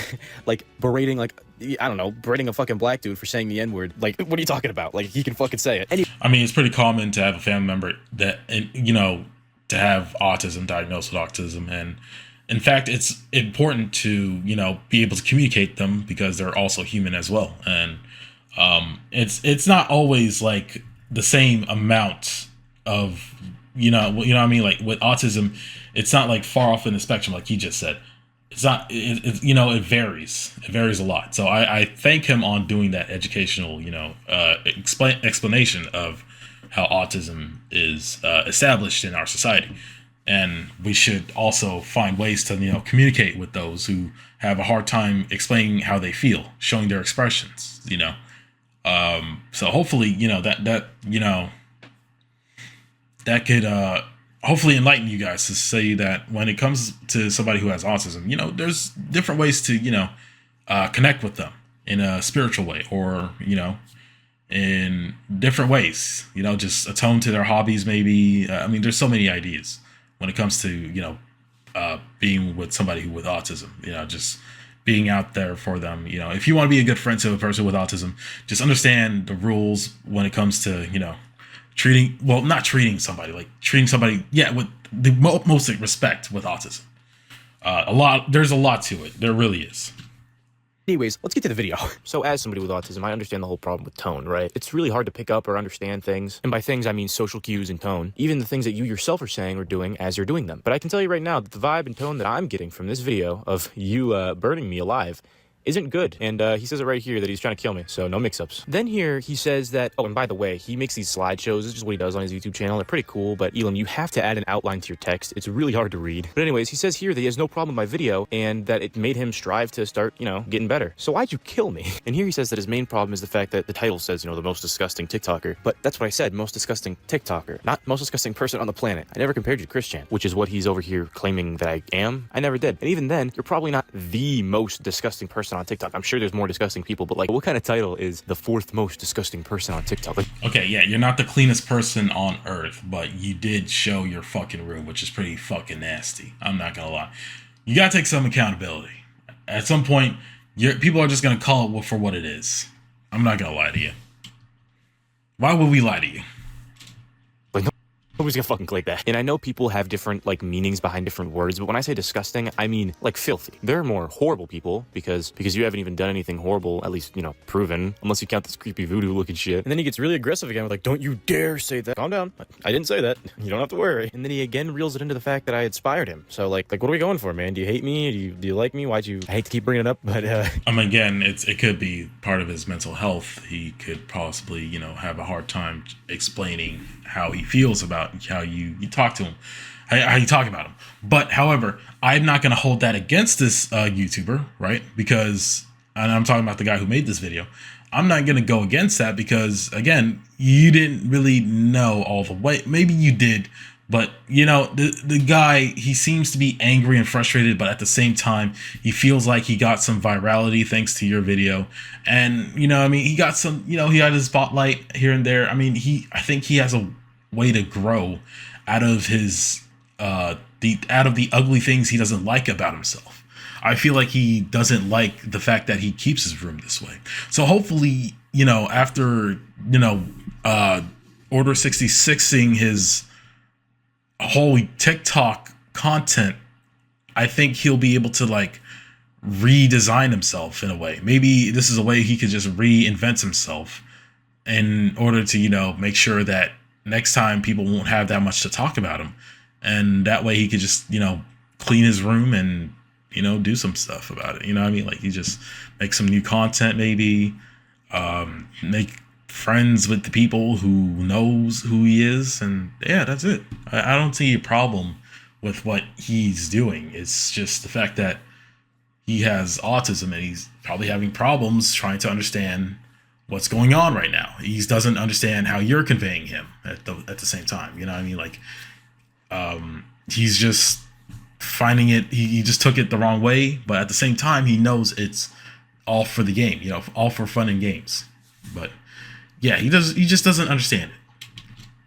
like, berating, like, I don't know, berating a fucking black dude for saying the N-word. Like, what are you talking about? Like, he can fucking say it. I mean, it's pretty common to have a family member that, you know, to have autism, diagnosed with autism, and in fact, it's important to, you know, be able to communicate them because they're also human as well. And it's not always like the same amount of, you know what I mean? Like with autism, it's not like far off in the spectrum, like he just said. It's not, you know, it varies. It varies a lot. So I thank him on doing that educational, you know, explanation of how autism is established in our society. And we should also find ways to, you know, communicate with those who have a hard time explaining how they feel, showing their expressions, you know. So hopefully, you know, that you know, that could hopefully enlighten you guys to say that when it comes to somebody who has autism, you know, there's different ways to, you know, connect with them in a spiritual way, or, you know, in different ways, you know, just atone to their hobbies, maybe. I mean, there's so many ideas when it comes to, you know, being with somebody with autism, you know, just being out there for them. You know, if you want to be a good friend to a person with autism, just understand the rules when it comes to, you know, not treating somebody, like treating somebody, yeah, with the most respect with autism. There's a lot to it. There really is. Anyways, let's get to the video. So as somebody with autism, I understand the whole problem with tone, right? It's really hard to pick up or understand things. And by things, I mean social cues and tone. Even the things that you yourself are saying or doing as you're doing them. But I can tell you right now that the vibe and tone that I'm getting from this video of you burning me alive isn't good. And he says it right here that he's trying to kill me, so no mix-ups. Then here he says that, oh, and by the way, he makes these slideshows. This is just what he does on his YouTube channel. They're pretty cool, but Elam, you have to add an outline to your text. It's really hard to read. But anyways, he says here that he has no problem with my video and that it made him strive to start, you know, getting better. So why'd you kill me? And here he says that his main problem is the fact that the title says, you know, the most disgusting TikToker. But that's what I said, most disgusting TikToker, not most disgusting person on the planet. I never compared you to Chris Chan, which is what he's over here claiming that I am. I never did. And even then, you're probably not the most disgusting person on TikTok. I'm sure there's more disgusting people, but like, what kind of title is the 4th most disgusting person on TikTok? Like, okay, yeah, you're not the cleanest person on earth, but you did show your fucking room, which is pretty fucking nasty. I'm not gonna lie. You gotta take some accountability. At some point, people are just gonna call it for what it is. I'm not gonna lie to you. Why would we lie to you? nobody's gonna fucking click that. And I know people have different like meanings behind different words, but when I say disgusting, I mean like filthy. There are more horrible people because you haven't even done anything horrible, at least, you know, proven, unless you count this creepy voodoo looking shit. And then he gets really aggressive again with like, don't you dare say that. Calm down. I didn't say that. You don't have to worry. And then he again reels it into the fact that I inspired him. So like what are we going for, man? Do you hate me? Do you like me? I hate to keep bringing it up, but again, it could be part of his mental health. He could possibly, you know, have a hard time explaining how he feels about how you talk to him, how you talk about him. But however, I'm not going to hold that against this YouTuber, right? Because, and I'm talking about the guy who made this video, I'm not going to go against that because, again, you didn't really know all the way. Maybe you did, but, you know, the guy, he seems to be angry and frustrated, but at the same time, he feels like he got some virality thanks to your video. And, you know, I mean, he got some, you know, he had his spotlight here and there. I mean, I think he has a way to grow out of his, out of the ugly things he doesn't like about himself. I feel like he doesn't like the fact that he keeps his room this way. So hopefully, you know, after, you know, Order 66ing his whole TikTok content, I think he'll be able to like redesign himself in a way. Maybe this is a way he could just reinvent himself in order to, you know, make sure that next time people won't have that much to talk about him. And that way he could just, you know, clean his room and do some stuff about it. You know what I mean? Like, you just make some new content, maybe, make friends with the people who knows who he is, and yeah, that's it. I don't see a problem with what he's doing. It's just the fact that he has autism and he's probably having problems trying to understand what's going on right now. He doesn't understand how you're conveying him at the same time. You know what I mean? Like, he's just finding it. He just took it the wrong way, but at the same time, he knows it's all for the game. All for fun and games. But yeah, he just doesn't understand it.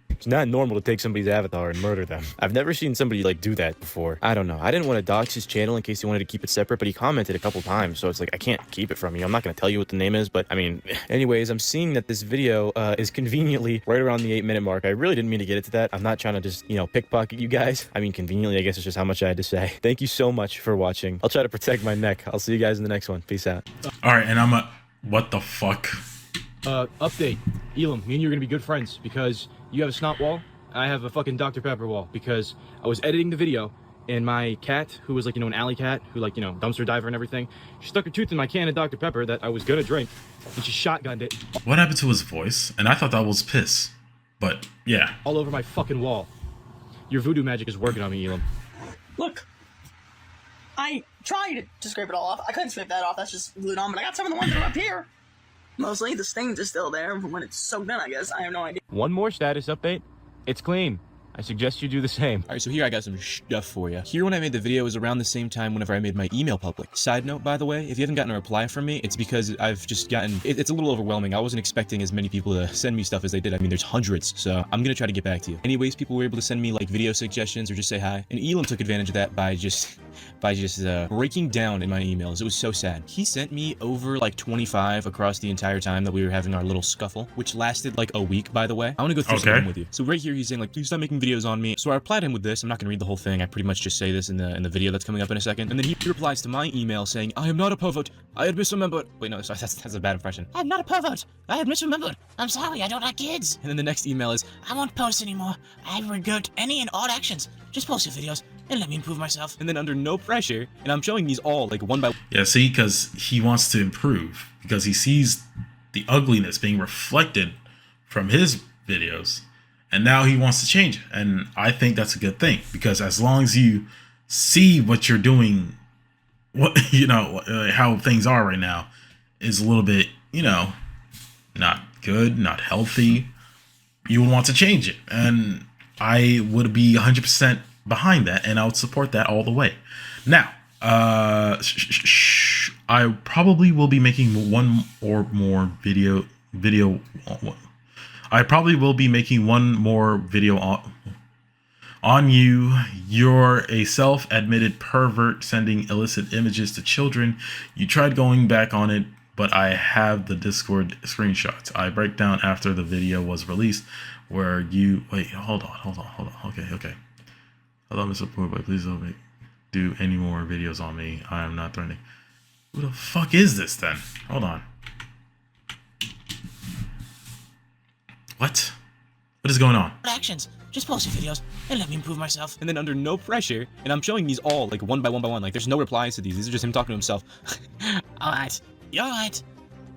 It's not normal to take somebody's avatar and murder them. I've never seen somebody like do that before. I don't know. I didn't want to dox his channel in case he wanted to keep it separate, but he commented a couple times, so it's like, I can't keep it from you. I'm not going to tell you what the name is, but I mean, anyways, I'm seeing that this video is conveniently right around the 8-minute mark. I really didn't mean to get into that. I'm not trying to just, pickpocket you guys. I mean, conveniently, I guess it's just how much I had to say. Thank you so much for watching. I'll try to protect my neck. I'll see you guys in the next one. Peace out. All right, and what the fuck? Update. Elam, me and you are gonna be good friends because you have a snot wall. I have a fucking Dr. Pepper wall because I was editing the video and my cat, who was like, an alley cat, who dumpster diver and everything, she stuck her tooth in my can of Dr. Pepper that I was gonna drink and she shotgunned it. What happened to his voice? And I thought that was piss. But yeah. All over my fucking wall. Your voodoo magic is working on me, Elam. Look, I tried to scrape it all off. I couldn't scrape that off. That's just glued on, but I got some of the ones that are up here. Mostly, the stains are still there from when it's soaked in, I guess. I have no idea. One more status update. It's clean. I suggest you do the same. All right, so here I got some stuff for you. Here when I made the video was around the same time whenever I made my email public. Side note, by the way, if you haven't gotten a reply from me, it's because I've just gotten, it's a little overwhelming. I wasn't expecting as many people to send me stuff as they did. I mean, there's hundreds, so I'm gonna try to get back to you. Anyways, people were able to send me like video suggestions or just say hi. And Elam took advantage of that by just breaking down in my emails. It was so sad. He sent me over like 25 across the entire time that we were having our little scuffle, which lasted like a week, by the way. I want to go through some with you. So right here, he's saying like, please stop making videos on me. So I replied him with this. I'm not gonna read the whole thing. I pretty much just say this in the video that's coming up in a second. And then he replies to my email saying, I am not a pervert. I had misremembered. Wait, no, sorry, that's a bad impression. I'm not a pervert. I had misremembered. I'm sorry, I don't like kids. And then the next email is, I won't post anymore. I regret any and all actions. Just post your videos and let me improve myself. And then under no pressure, and I'm showing these all like one by one. Yeah, see, because he wants to improve, because he sees the ugliness being reflected from his videos, and now he wants to change it. And I think that's a good thing, because as long as you see what you're doing, how things are right now is a little bit, not good, not healthy, you would want to change it. And I would be 100% behind that, and I would support that all the way. Now, I probably will be making one or more video. I probably will be making one more video on you. You're a self-admitted pervert sending illicit images to children. You tried going back on it, but I have the Discord screenshots. I break down after the video was released where you... Wait, hold on. Okay. Hello, Mr. Poorboy. Please don't do any more videos on me. I am not threatening. Who the fuck is this then? Hold on. What? What is going on? Actions. Just post your videos and let me improve myself. And then under no pressure, and I'm showing these all like one by one. Like there's no replies to these. These are just him talking to himself. Alright. You're right.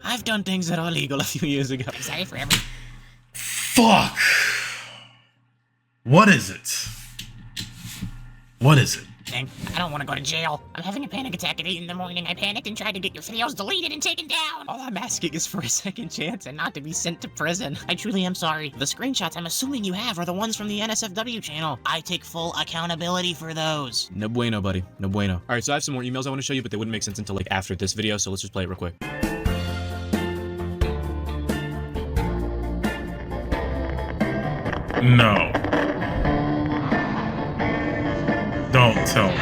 I've done things that are illegal a few years ago. Sorry for everything. Fuck. What is it? What is it? I don't want to go to jail. I'm having a panic attack at 8 in the morning. I panicked and tried to get your videos deleted and taken down. All I'm asking is for a second chance and not to be sent to prison. I truly am sorry. The screenshots I'm assuming you have are the ones from the NSFW channel. I take full accountability for those. No bueno, buddy. No bueno. All right, so I have some more emails I want to show you, but they wouldn't make sense until like after this video, so let's just play it real quick. No. Don't tell me.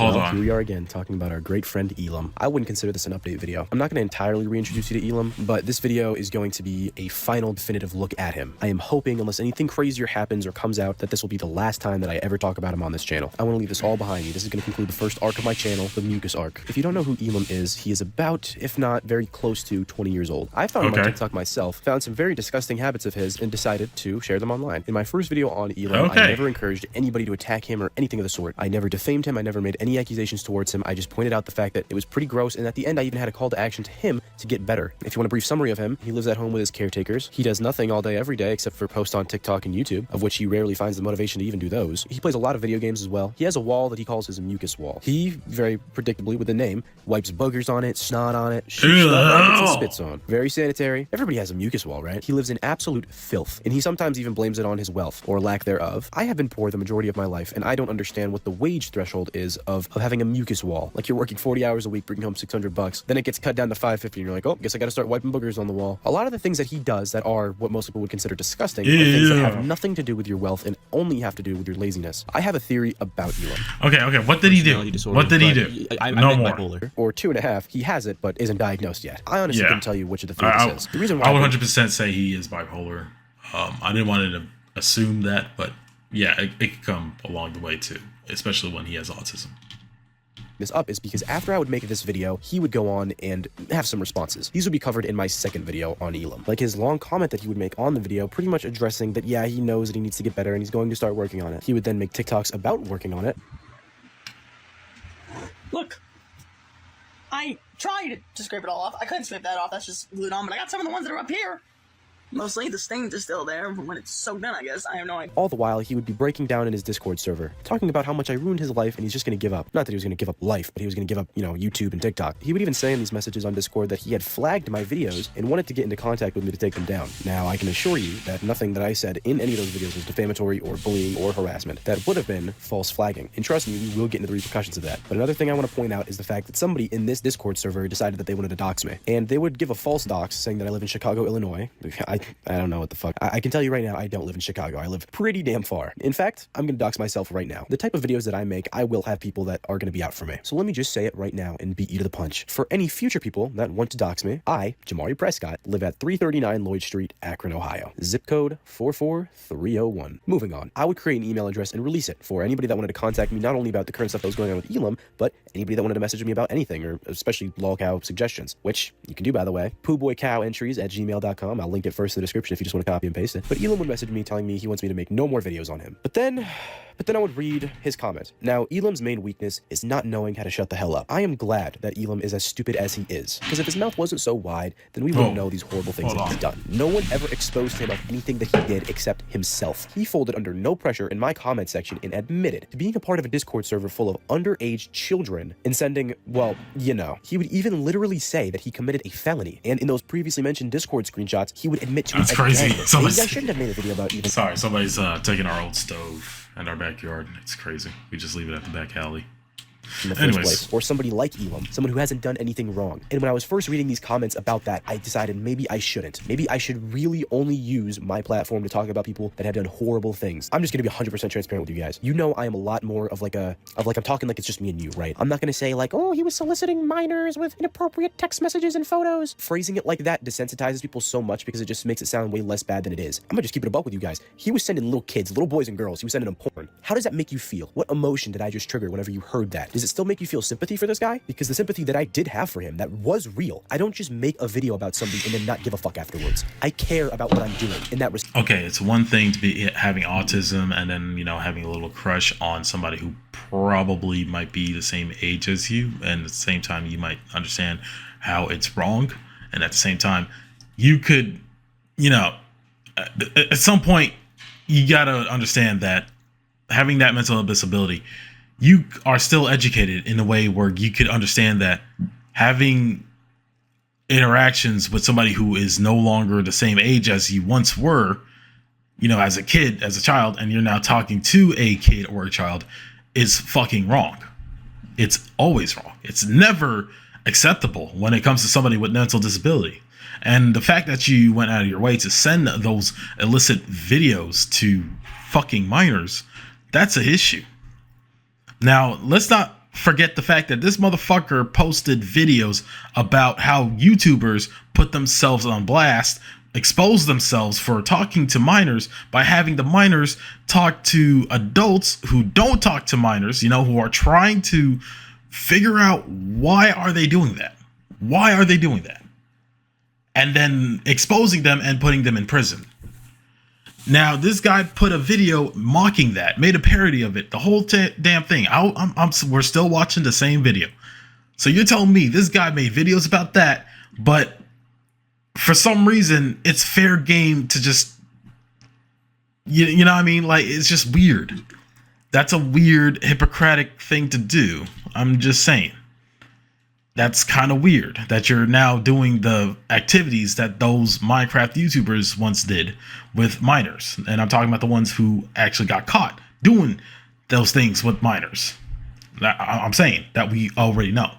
Hold on. Here we are again, talking about our great friend Elam. I wouldn't consider this an update video. I'm not going to entirely reintroduce you to Elam, but this video is going to be a final definitive look at him. I am hoping, unless anything crazier happens or comes out, that this will be the last time that I ever talk about him on this channel. I want to leave this all behind me. This is going to conclude the first arc of my channel, the Mucus arc. If you don't know who Elam is, he is about, if not very close to, 20 years old. I found him on TikTok myself, found some very disgusting habits of his, and decided to share them online. In my first video on Elam, I never encouraged anybody to attack him or anything of the sort. I never defamed him. I never made any accusations towards him. I just pointed out the fact that it was pretty gross, and at the end, I even had a call to action to him to get better. If you want a brief summary of him, he lives at home with his caretakers. He does nothing all day, every day, except for post on TikTok and YouTube, of which he rarely finds the motivation to even do those. He plays a lot of video games as well. He has a wall that he calls his mucus wall. He, very predictably with the name, wipes boogers on it, snot on it, shoots stuff, and spits on. Very sanitary. Everybody has a mucus wall, right? He lives in absolute filth, and he sometimes even blames it on his wealth, or lack thereof. I have been poor the majority of my life, and I don't understand what the wage threshold is of having a mucus wall. Like, you're working 40 hours a week, bringing home $600, then it gets cut down to $550, and you're like, oh, guess I gotta start wiping boogers on the wall. A lot of the things that he does that are what most people would consider disgusting are things that have nothing to do with your wealth and only have to do with your laziness. I have a theory about Elam. Okay, what did he do? What did he do? No more. Bipolar. Or 2.5, he has it, but isn't diagnosed yet. I honestly couldn't tell you which of the three this is. The reason why I would 100% say he is bipolar. I didn't want to assume that, but yeah, it could come along the way too, especially when he has autism. This up is because after I would make this video, he would go on and have some responses. These would be covered in my second video on Elam. Like his long comment that he would make on the video, pretty much addressing that, yeah, he knows that he needs to get better and he's going to start working on it. He would then make TikToks about working on it. Look, I tried to scrape it all off. I couldn't scrape that off. That's just glued on, but I got some of the ones that are up here. Mostly the stains are still there from when it's soaked in, I guess. I have no idea. All the while, he would be breaking down in his Discord server, talking about how much I ruined his life and he's just going to give up. Not that he was going to give up life, but he was going to give up, YouTube and TikTok. He would even say in these messages on Discord that he had flagged my videos and wanted to get into contact with me to take them down. Now, I can assure you that nothing that I said in any of those videos was defamatory or bullying or harassment. That would have been false flagging. And trust me, we will get into the repercussions of that. But another thing I want to point out is the fact that somebody in this Discord server decided that they wanted to dox me. And they would give a false dox saying that I live in Chicago, Illinois. I don't know what the fuck. I can tell you right now, I don't live in Chicago. I live pretty damn far. In fact, I'm going to dox myself right now. The type of videos that I make, I will have people that are going to be out for me. So let me just say it right now and beat you to the punch. For any future people that want to dox me, I, Jamari Prescott, live at 339 Lloyd Street, Akron, Ohio. Zip code 44301. Moving on. I would create an email address and release it for anybody that wanted to contact me, not only about the current stuff that was going on with Elam, but anybody that wanted to message me about anything, or especially lolcow suggestions, which you can do, by the way. poohboycowentries@gmail.com. I'll link it first in the description if you just want to copy and paste it. But Elam would message me telling me he wants me to make no more videos on him. But then I would read his comment. Now, Elam's main weakness is not knowing how to shut the hell up. I am glad that Elam is as stupid as he is, because if his mouth wasn't so wide, then we wouldn't know these horrible things that he's done. No one ever exposed him of anything that he did except himself. He folded under no pressure in my comment section and admitted to being a part of a Discord server full of underage children and sending, well, he would even literally say that he committed a felony. And in those previously mentioned Discord screenshots, he would admit to it. That's crazy. Maybe I shouldn't have made a video about even. Sorry, somebody's taking our old stove in our backyard. It's crazy. We just leave it at the back alley. In the first place, or somebody like Elam, someone who hasn't done anything wrong. And when I was first reading these comments about that, I decided maybe I shouldn't. Maybe I should really only use my platform to talk about people that have done horrible things. I'm just gonna be 100% transparent with you guys. I am a lot more of like I'm talking like it's just me and you, right? I'm not gonna say like, oh, he was soliciting minors with inappropriate text messages and photos. Phrasing it like that desensitizes people so much because it just makes it sound way less bad than it is. I'm gonna just keep it a buck with you guys. He was sending little kids, little boys and girls, he was sending them porn. How does that make you feel? What emotion did I just trigger whenever you heard that? Does it still make you feel sympathy for this guy? Because the sympathy that I did have for him, that was real. I don't just make a video about somebody and then not give a fuck afterwards. I care about what I'm doing, and that was okay. It's one thing to be having autism and then having a little crush on somebody who probably might be the same age as you, and at the same time you might understand how it's wrong, and at the same time you could, at some point you gotta understand that having that mental disability, you are still educated in a way where you could understand that having interactions with somebody who is no longer the same age as you once were, as a kid, as a child, and you're now talking to a kid or a child, is fucking wrong. It's always wrong. It's never acceptable when it comes to somebody with mental disability. And the fact that you went out of your way to send those illicit videos to fucking minors, that's an issue. Now, let's not forget the fact that this motherfucker posted videos about how YouTubers put themselves on blast, expose themselves for talking to minors by having the minors talk to adults who don't talk to minors, you know, who are trying to figure out why are they doing that? Why are they doing that? And then exposing them and putting them in prison. Now, this guy put a video mocking that, made a parody of it, the whole damn thing. We're still watching the same video. So you're telling me this guy made videos about that, but for some reason, it's fair game to just, you know what I mean? Like, it's just weird. That's a weird, Hippocratic thing to do. I'm just saying. That's kind of weird that you're now doing the activities that those Minecraft YouTubers once did with minors. And I'm talking about the ones who actually got caught doing those things with minors. I'm saying that we already know.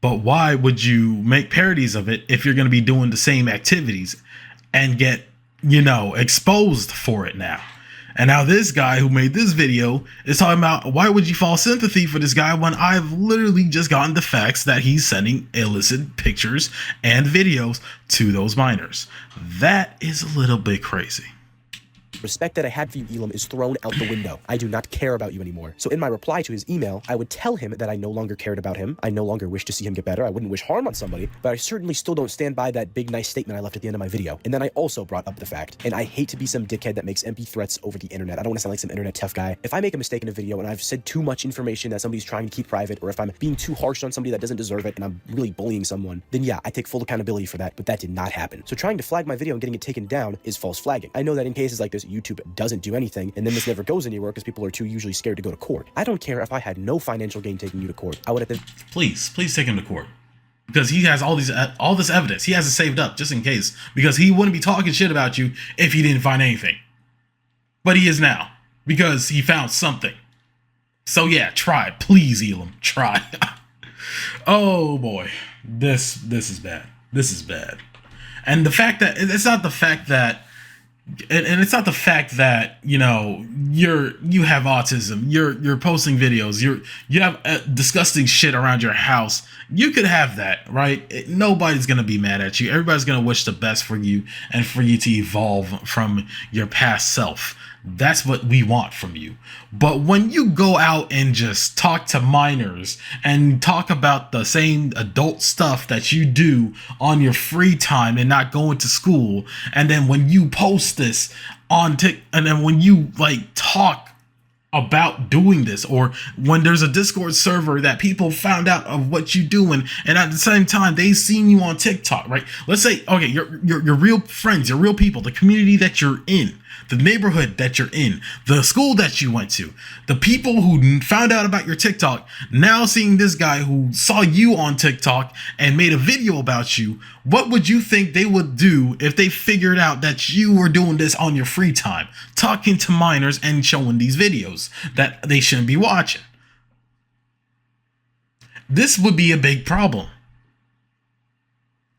But why would you make parodies of it if you're going to be doing the same activities and get, you know, exposed for it now? And now this guy who made this video is talking about, why would you fall sympathy for this guy when I've literally just gotten the facts that he's sending illicit pictures and videos to those minors. That is a little bit crazy. Respect that I had for you, Elam, is thrown out the window. I do not care about you anymore. So in my reply to his email, I would tell him that I no longer cared about him. I no longer wish to see him get better. I wouldn't wish harm on somebody, but I certainly still don't stand by that big nice statement I left at the end of my video. And then I also brought up the fact, and I hate to be some dickhead that makes empty threats over the internet. I don't want to sound like some internet tough guy. If I make a mistake in a video and I've said too much information that somebody's trying to keep private, or if I'm being too harsh on somebody that doesn't deserve it and I'm really bullying someone, then yeah, I take full accountability for that, but that did not happen. So trying to flag my video and getting it taken down is false flagging. I know that in cases like this, YouTube doesn't do anything, and then this never goes anywhere because people are too usually scared to go to court. I don't care if I had no financial gain taking you to court. I would have been... Please take him to court. Because he has all this evidence. He has it saved up just in case. Because he wouldn't be talking shit about you if he didn't find anything. But he is now. Because he found something. So yeah, try. Please, Elam. Try. Oh boy. This is bad. This is bad. And the fact that... It's not the fact that... And it's not the fact that, you know, you have autism, you're posting videos, you have disgusting shit around your house. You could have that, right? Nobody's gonna be mad at you. Everybody's gonna wish the best for you and for you to evolve from your past self. That's what we want from you. But when you go out and just talk to minors and talk about the same adult stuff that you do on your free time and not going to school, and then when you post this on and then when you like talk about doing this, or when there's a Discord server that people found out of what you doing, and at the same time they seen you on TikTok, right? Let's say, okay, your real friends, your real people, the community that you're in, the neighborhood that you're in, the school that you went to, the people who found out about your TikTok, now seeing this guy who saw you on TikTok and made a video about you, what would you think they would do if they figured out that you were doing this on your free time, talking to minors and showing these videos that they shouldn't be watching? This would be a big problem.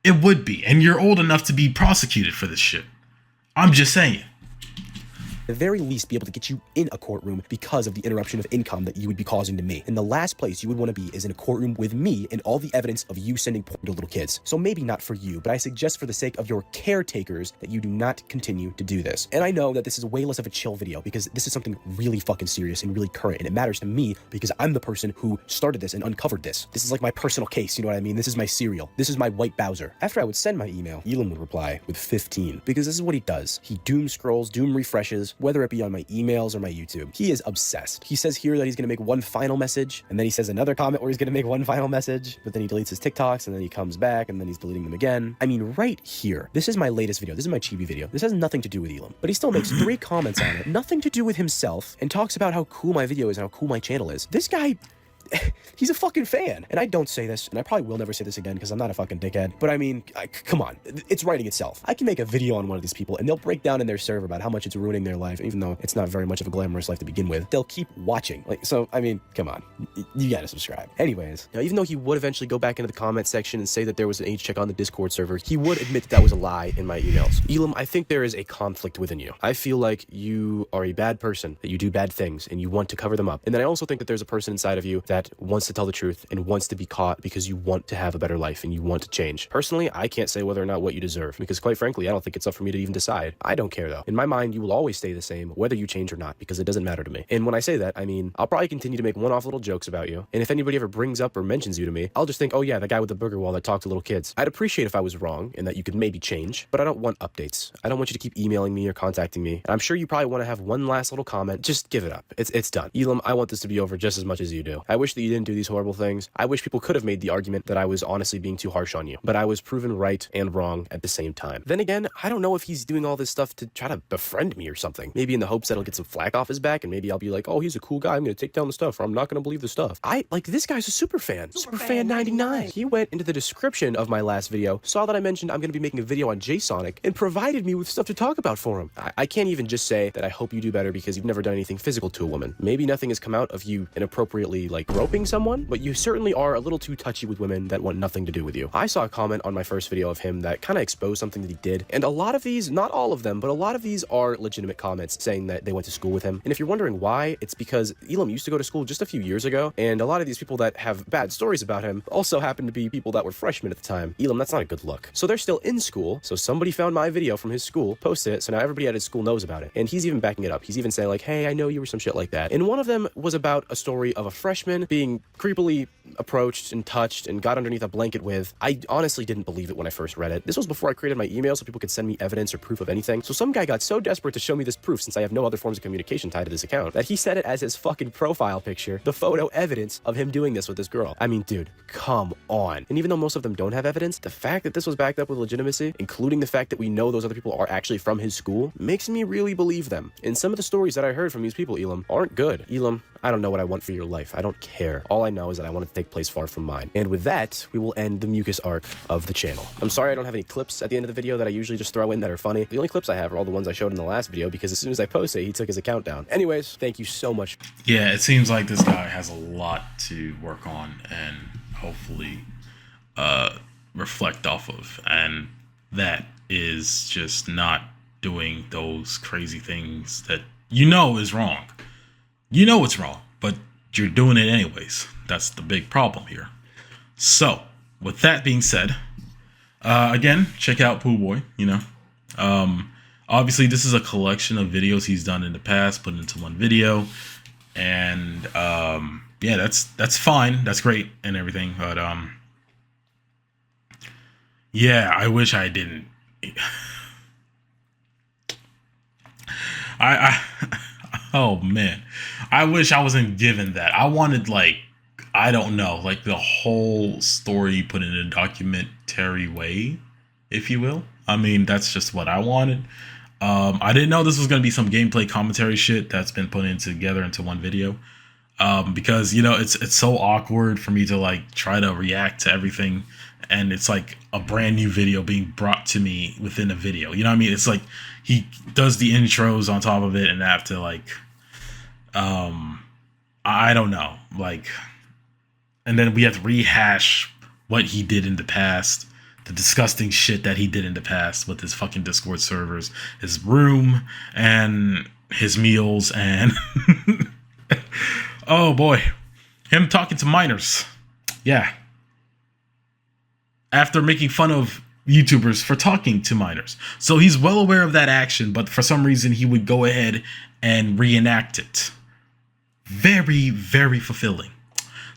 It would be, and you're old enough to be prosecuted for this shit. I'm just saying. At the very least, be able to get you in a courtroom because of the interruption of income that you would be causing to me. And the last place you would want to be is in a courtroom with me and all the evidence of you sending porn to little kids. So maybe not for you, but I suggest for the sake of your caretakers that you do not continue to do this. And I know that this is way less of a chill video because this is something really fucking serious and really current, and it matters to me because I'm the person who started this and uncovered this. This is like my personal case, you know what I mean? This is my serial. This is my white Bowser. After I would send my email, Elam would reply with 15 because this is what he does. He doom scrolls, doom refreshes, whether it be on my emails or my YouTube. He is obsessed. He says here that he's gonna make one final message, and then he says another comment where he's gonna make one final message, but then he deletes his TikToks, and then he comes back, and then he's deleting them again. I mean, right here, this is my latest video. This is my chibi video. This has nothing to do with Elam, but he still makes 3 comments on it, nothing to do with himself, and talks about how cool my video is and how cool my channel is. This guy... he's a fucking fan. And I don't say this, and I probably will never say this again because I'm not a fucking dickhead, but I mean, come on, it's writing itself. I can make a video on one of these people and they'll break down in their server about how much it's ruining their life, even though it's not very much of a glamorous life to begin with. They'll keep watching. Like, so, I mean, come on, you gotta subscribe. Anyways, now, even though he would eventually go back into the comment section and say that there was an age check on the Discord server, he would admit that was a lie in my emails. Elam, I think there is a conflict within you. I feel like you are a bad person, that you do bad things, and you want to cover them up. And then I also think that there's a person inside of you that that wants to tell the truth and wants to be caught because you want to have a better life and you want to change. Personally, I can't say whether or not what you deserve, because quite frankly, I don't think it's up for me to even decide. I don't care though. In my mind, you will always stay the same, whether you change or not, because it doesn't matter to me. And when I say that, I mean, I'll probably continue to make one-off little jokes about you. And if anybody ever brings up or mentions you to me, I'll just think, oh yeah, the guy with the burger wall that talked to little kids. I'd appreciate if I was wrong and that you could maybe change, but I don't want updates. I don't want you to keep emailing me or contacting me. And I'm sure you probably want to have one last little comment. Just give it up. It's done. Elam, I want this to be over just as much as you do. I wish that you didn't do these horrible things. I wish people could have made the argument that I was honestly being too harsh on you, but I was proven right and wrong at the same time. Then again, I don't know if he's doing all this stuff to try to befriend me or something. Maybe in the hopes that he'll get some flack off his back and maybe I'll be like, oh, he's a cool guy. I'm going to take down the stuff, or I'm not going to believe the stuff. This guy's a super fan. Superfan 99. He went into the description of my last video, saw that I mentioned I'm going to be making a video on JSonic, and provided me with stuff to talk about for him. I can't even just say that I hope you do better because you've never done anything physical to a woman. Maybe nothing has come out of you inappropriately, like groping someone, but you certainly are a little too touchy with women that want nothing to do with you. I saw a comment on my first video of him that kind of exposed something that he did, and a lot of these, not all of them, but a lot of these are legitimate comments saying that they went to school with him. And if you're wondering why, it's because Elam used to go to school just a few years ago, and a lot of these people that have bad stories about him also happen to be people that were freshmen at the time. Elam, that's not a good look. So they're still in school, so somebody found my video from his school, posted it, so now everybody at his school knows about it. And he's even backing it up. He's even saying like, hey, I know you, or some shit like that. And one of them was about a story of a freshman being creepily approached and touched and got underneath a blanket with. I honestly didn't believe it when I first read it. This was before I created my email so people could send me evidence or proof of anything. So some guy got so desperate to show me this proof, since I have no other forms of communication tied to this account, that he set it as his fucking profile picture, the photo evidence of him doing this with this girl. I mean, dude, come on. And even though most of them don't have evidence, the fact that this was backed up with legitimacy, including the fact that we know those other people are actually from his school, makes me really believe them. And some of the stories that I heard from these people, Elam, aren't good. Elam, I don't know what I want for your life. I don't care. All I know is that I want it to take place far from mine. And with that, we will end the mucus arc of the channel. I'm sorry I don't have any clips at the end of the video that I usually just throw in that are funny. The only clips I have are all the ones I showed in the last video, because as soon as I posted, he took his account down. Anyways, thank you so much. Yeah, it seems like this guy has a lot to work on and hopefully reflect off of. And that is just not doing those crazy things that you know is wrong. You know it's wrong, but you're doing it anyways. That's the big problem here. So, with that being said, again, check out Pooh Boy, you know. Obviously, this is a collection of videos he's done in the past, put into one video. And, yeah, that's fine. That's great and everything. But, yeah, I wish I didn't. Oh man, I wish I wasn't given that. I wanted, like, I don't know, like the whole story put in a documentary way, if you will. I mean, that's just what I wanted. I didn't know this was going to be some gameplay commentary shit that's been put in together into one video. Because, you know, it's so awkward for me to like try to react to everything. And it's like a brand new video being brought to me within a video. You know what I mean? It's like he does the intros on top of it and I have to like, I don't know, like, and then we have to rehash what he did in the past, the disgusting shit that he did in the past with his fucking Discord servers, his room and his meals and oh boy, him talking to minors. Yeah. After making fun of YouTubers for talking to minors. So he's well aware of that action, but for some reason he would go ahead and reenact it. Very, very fulfilling.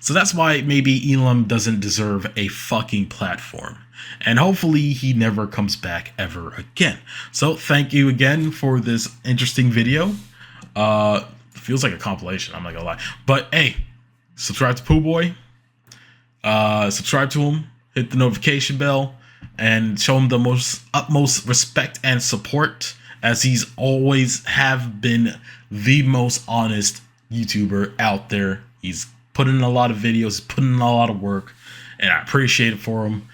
So that's why maybe Elam doesn't deserve a fucking platform. And hopefully he never comes back ever again. So thank you again for this interesting video. Feels like a compilation, I'm not gonna lie. But hey, subscribe to Pooh Boy. Subscribe to him. Hit the notification bell and show him the utmost respect and support, as he's always have been the most honest YouTuber out there. He's put in a lot of videos, put in a lot of work, and I appreciate it for him.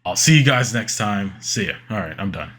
I'll see you guys next time. See ya. All right, I'm done.